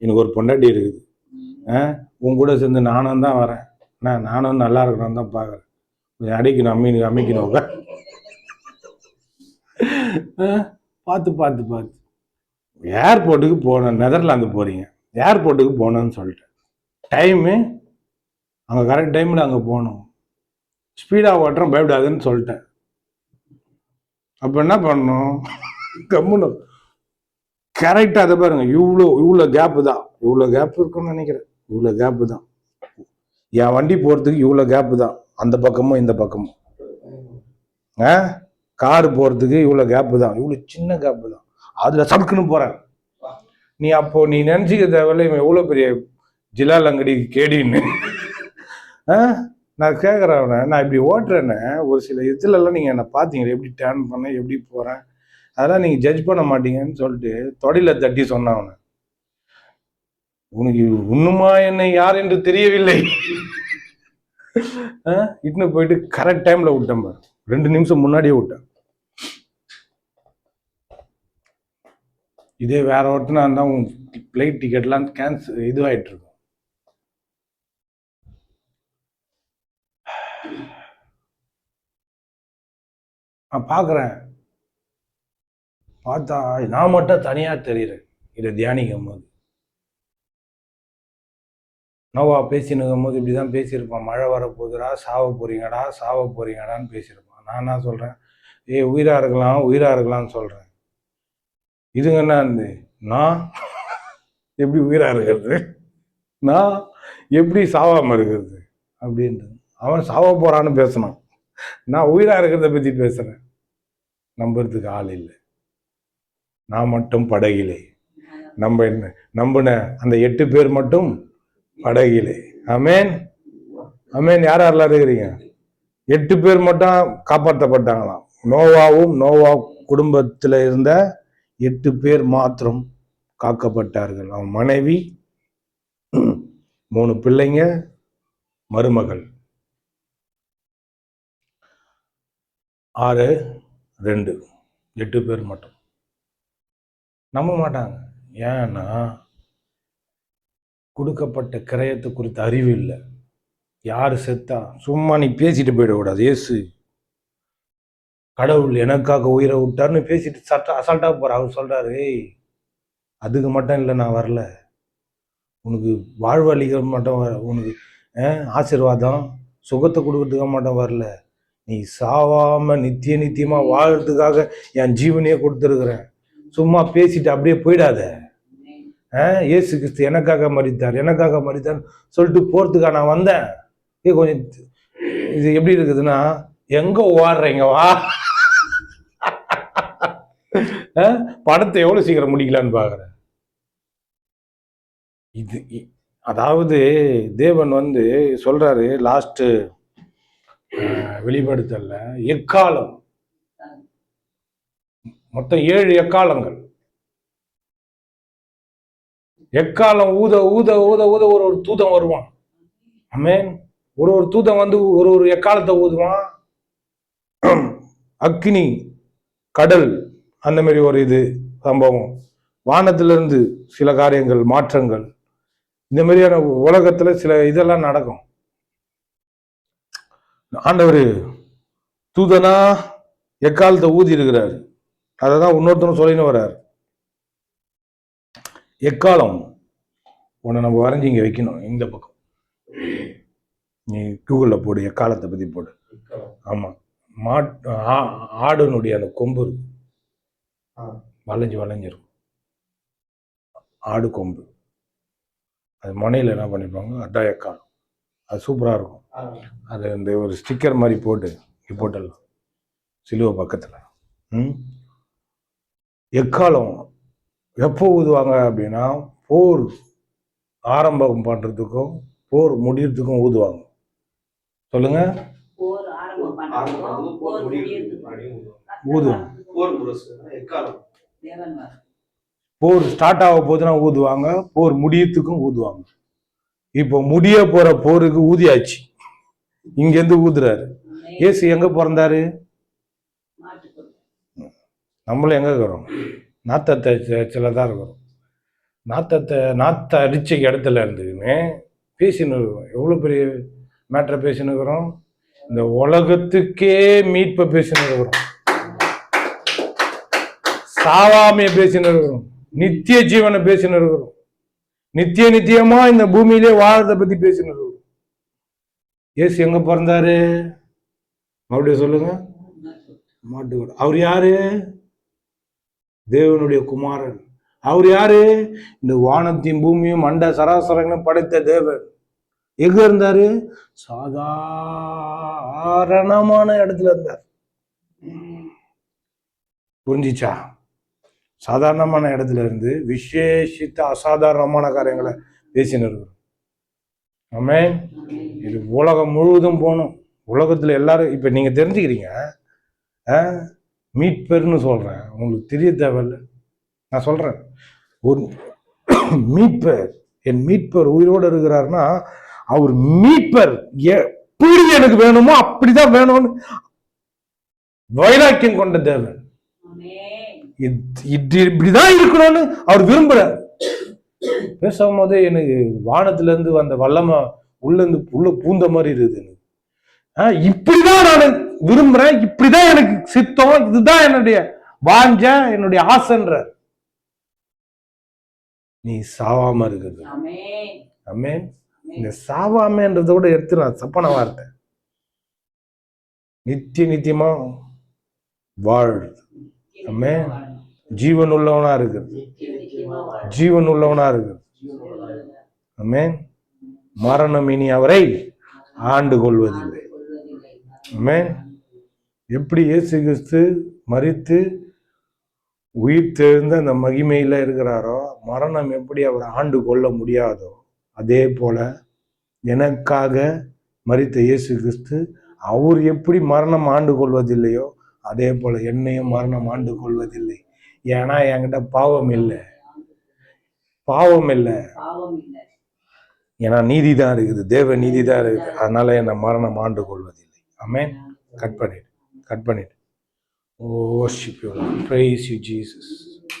எனக்கு ஒரு பொண்டாட்டி இருக்குது, உன் கூட சேர்ந்து நானும் தான் வரேன், நானும் நல்லா இருக்கணும் தான் பார்க்குறேன், கொஞ்சம் அடிக்கணும் அமைக்கணும் பார்த்து பார்த்து பார்த்து. ஏர்போர்ட்டுக்கு போனேன், நெதர்லாந்து போறீங்க, ஏர்போர்ட்டுக்கு போனேன்னு சொல்லிட்டேன், டைமு அங்கே கரெக்ட் டைமில் அங்கே போகணும், ஸ்பீடாக ஓட்டுறோம் பயப்படாதுன்னு சொல்லிட்டேன். அப்போ என்ன பண்ணணும், கம்முன்னு கரெக்டாக அதை பாருங்க, இவ்வளோ கேப்பு தான், இவ்வளோ கேப் இருக்குன்னு நினைக்கிறேன், இவ்வளோ கேப்பு தான் என் வண்டி போகிறதுக்கு, இவ்வளோ கேப்பு தான் அந்த பக்கமும் இந்த பக்கமும், காரு போகிறதுக்கு இவ்வளோ கேப்பு தான், இவ்வளோ சின்ன கேப்பு தான், அதில் சடுக்குன்னு போகிறேன். நீ நினச்சிக்க தேவையில்ல இவன் எவ்வளோ பெரிய ஜிலாலங்கடி கேடின்னு. நான் கேட்குறேன், நான் இப்படி ஓட்டுறேன்னு ஒரு சில இதுலலாம் நீங்கள் என்னை பார்த்தீங்களே, எப்படி டேர்ன் பண்ண, எப்படி போகிறேன், அதெல்லாம் நீங்கள் ஜட்ஜ் பண்ண மாட்டீங்கன்னு சொல்லிட்டு தொடையில தட்டி சொன்னான். உனக்கு இன்னுமா என்னை யார் என்று தெரியவில்லை, இட்டுன்னு போயிட்டு கரெக்ட் டைமில் விட்டேன் பாரு, 2 நிமிஷம் முன்னாடியே விட்டேன். இதே வேற ஒருத்தனா இருந்தால் உன் ஃப்ளைட் டிக்கெட்லாம் கேன்சல் இதுவாகிட்டு இருக்கும். நான் பார்க்குறேன், பார்த்தா நான் மட்டும் தனியாக தெரியுறேன் இதை தியானிக்கும் போது. நோவா பேசினுக்கும் போது இப்படி தான் பேசியிருப்பான், மழை வரப்போகுதுடா, சாவ போறீங்கடான்னு பேசியிருப்பான். நான் என்ன சொல்கிறேன், உயிராக இருக்கலாம்னு சொல்கிறேன். இதுங்க என்ன இருந்து, நான் எப்படி உயிராக இருக்கிறது, நான் எப்படி சாவாமல் இருக்கிறது அப்படின்றது. அவன் சாவ போகிறான்னு பேசினான், நான் உயிராக இருக்கிறத பற்றி பேசுகிறேன். நம்புறதுக்கு ஆள் இல்லை, நான் மட்டும் படகிலே, நம்பின அந்த 8 பேர் மட்டும் படகிலே. ஆமேன் ஆமேன். யாரெல்லாம் இருக்கிறீங்க? 8 பேர் மட்டும் காப்பாற்றப்பட்டாங்களாம். நோவா குடும்பத்தில் இருந்த 8 பேர் மாத்திரம் காக்கப்பட்டார்கள். அவன் மனைவி, 3 பிள்ளைங்க, மருமகள். 6, 2, 8 பேர் மட்டும். நம்ப மாட்டாங்க. ஏன்னா கொடுக்கப்பட்ட கிரயத்தை குறித்த அறிவு இல்லை. யாரு செத்தா சும்மா நீ பேசிட்டு போயிடக்கூடாது. இயேசு கடவுள் எனக்காக உயிரை விட்டார்னு பேசிட்டு அசால்ட்டா போற. அவர் சொல்றாரு, அதுக்கு மட்டும் இல்லை நான் வரல, உனக்கு வாழ்வழிகள் மட்டும் உனக்கு ஆசீர்வாதம் சுகத்தை கொடுக்கறதுக்காக மட்டும் வரல, நீ சாவாம நித்தியமா வாழறதுக்காக என் ஜீவனையே கொடுத்துருக்குறேன். சும்மா பேசிட்டு அப்படியே போயிடாத. இயேசு கிறிஸ்து எனக்காக மரித்தார் சொல்லிட்டு போறதுக்காக நான் வந்தேன். கொஞ்சம் இது எப்படி இருக்குதுன்னா, எங்க ஓடுறீங்க வா. படத்தை எவ்வளவு சீக்கிரம் முடிக்கலான்னு பாக்குறேன். இது அதாவது தேவன் வந்து சொல்றாரு லாஸ்ட் வெளிப்படுத்தல்ல, எக்காலம், மொத்தம் 7 எக்காலங்கள். எக்காலம் ஊத ஊத ஊத ஊத ஒரு தூதன் வருவான். ஆமென். ஒரு தூதன் வந்து ஒரு எக்காலத்தை ஊதுவான். அக்னி, கடல், அந்த மாதிரி ஒரு இது சம்பவம், வானத்திலிருந்து சில காரியங்கள், மாற்றங்கள், இந்த மாதிரியான உலகத்துல சில இதெல்லாம் நடக்கும். ஆண்டவர் தூதனா எக்காலத்தை ஊதி இருக்கிறாரு. அததான் இன்னொருத்தரும் சொல்லின்னு வர்றாரு. எக்காலம் உன்னை நம்ம வரைஞ்சி இங்க வைக்கணும். இந்த பக்கம் நீ கூகுள்ல போடு, எக்காலத்தை பத்தி போடு. ஆமா, ஆடுனுடைய அந்த கொம்பு வளைஞ்சிருக்கும். ஆடு கொம்பு, அது மனையில என்ன பண்ணிப்பாங்க, அதான் எக்காலம். அது சூப்பரா இருக்கும். அது இந்த ஒரு ஸ்டிக்கர் மாதிரி போட்டலாம் சிலுவை பக்கத்துல. எக்காலம் எப்போ ஊதுவாங்க அப்படின்னா, போர் ஆரம்பம் பண்றதுக்கும் போர் முடியறதுக்கும் ஊதுவாங்க. சொல்லுங்க. போர் ஸ்டார்ட் ஆக போதுன்னா ஊதுவாங்க, போர் முடியறதுக்கும் ஊதுவாங்க. இப்போ முடிய போற போருக்கு ஊதியாச்சு, இங்க இருந்து ஊதுறாரு. இயேசு எங்க பிறந்தாரு? நம்மளும் எங்க இருக்கிறோம்? நாத்தத்தை தான் இருக்கிறோம். நாத்த அடிச்ச இடத்துல இருந்துக்குன்னு பேசின்னு இருக்கிறோம். எவ்வளவு பெரிய மேட்டரை பேசின்னு இருக்கிறோம். இந்த உலகத்துக்கே மீட்பை பேசின்னு இருக்கிறோம். சாவாமைய பேசின்னு இருக்கிறோம். நித்திய ஜீவனை பேசின்னு இருக்கிறோம். நித்தியமா இந்த பூமியிலே வாழ்றத பத்தி பேசின்னு இருக்கிறோம். இயேசு எங்க பிறந்தாரு? மறுபடியும் சொல்லுங்க. மாட்டுக்கோடு. அவர் யாரு? தேவனுடைய குமாரன். அவர் யாரு? இந்த வானத்தையும் பூமியும் அண்ட சராசரங்களும் படைத்த தேவன். எங்க இருந்தாரு? சாதாரணமான இடத்துல இருந்தார். புரிஞ்சிச்சா? சாதாரணமான இடத்துல இருந்து விசேஷித்த அசாதாரணமான காரியங்களை பேசின்னு இருக்கிறோம். ஆமென். இது உலகம் முழுவதும் போகணும். உலகத்துல எல்லாரும் இப்ப நீங்க தெரிஞ்சுக்கிறீங்க. மீட்பர்னு சொல்றேன், உங்களுக்கு தெரிய தேவையில்ல. நான் சொல்றேன், ஒரு மீட்பர், என் மீட்பர் உயிரோடு இருக்கிறாருன்னா, அவர் மீட்பர் எப்படி எனக்கு வேணுமோ அப்படிதான் வேணும்னு வைராக்கியம் கொண்ட தேவன். இப்படிதான் இருக்கணும்னு அவர் விரும்புறார். பேசும்போது எனக்கு வானத்துல இருந்து வந்த வல்லமை உள்ள பூந்த மாதிரி இருக்குது. இப்படிதான் நான் விரும்புறேன், இப்படிதான் எனக்கு சித்தம், இதுதான் என்னுடைய வாஞ்ச, என்னுடைய ஆசைன்ற. நீ சாவாம இருக்குது. ஆமென். இந்த சாவாமன்றத கூட எடுத்து நான் தப்பான வார்த்தை. நித்தியமா வாழ். ஆமென். ஜீவன் உள்ளவனா இருக்கு. ஜீவன் உள்ளவனா இருக்கு. ஆமென். மரணம் இனி அவரை ஆண்டு கொள்வதில்லை. ஆமென். எப்படி இயேசு கிறிஸ்து மரித்து உயிர் தெழுந்த அந்த மகிமையில இருக்கிறாரோ, மரணம் எப்படி அவரை ஆண்டு கொள்ள முடியாதோ, அதே போல எனக்காக மரித்த இயேசு கிறிஸ்து அவர் எப்படி மரணம் ஆண்டு கொள்வதில்லையோ, அதே போல என்னையும் மரணம் ஆண்டு கொள்வதில்லை. ஏன்னா என்கிட்ட பாவம் இல்லை. ஏன்னா நீதி தான் இருக்குது, தேவ நீதி தான் இருக்குது. அதனால என்னை மரணம் ஆண்டு கொள்வதில்லை. ஆமென். கட் பண்ணிட்டு worship you, Lord. Praise you, Jesus.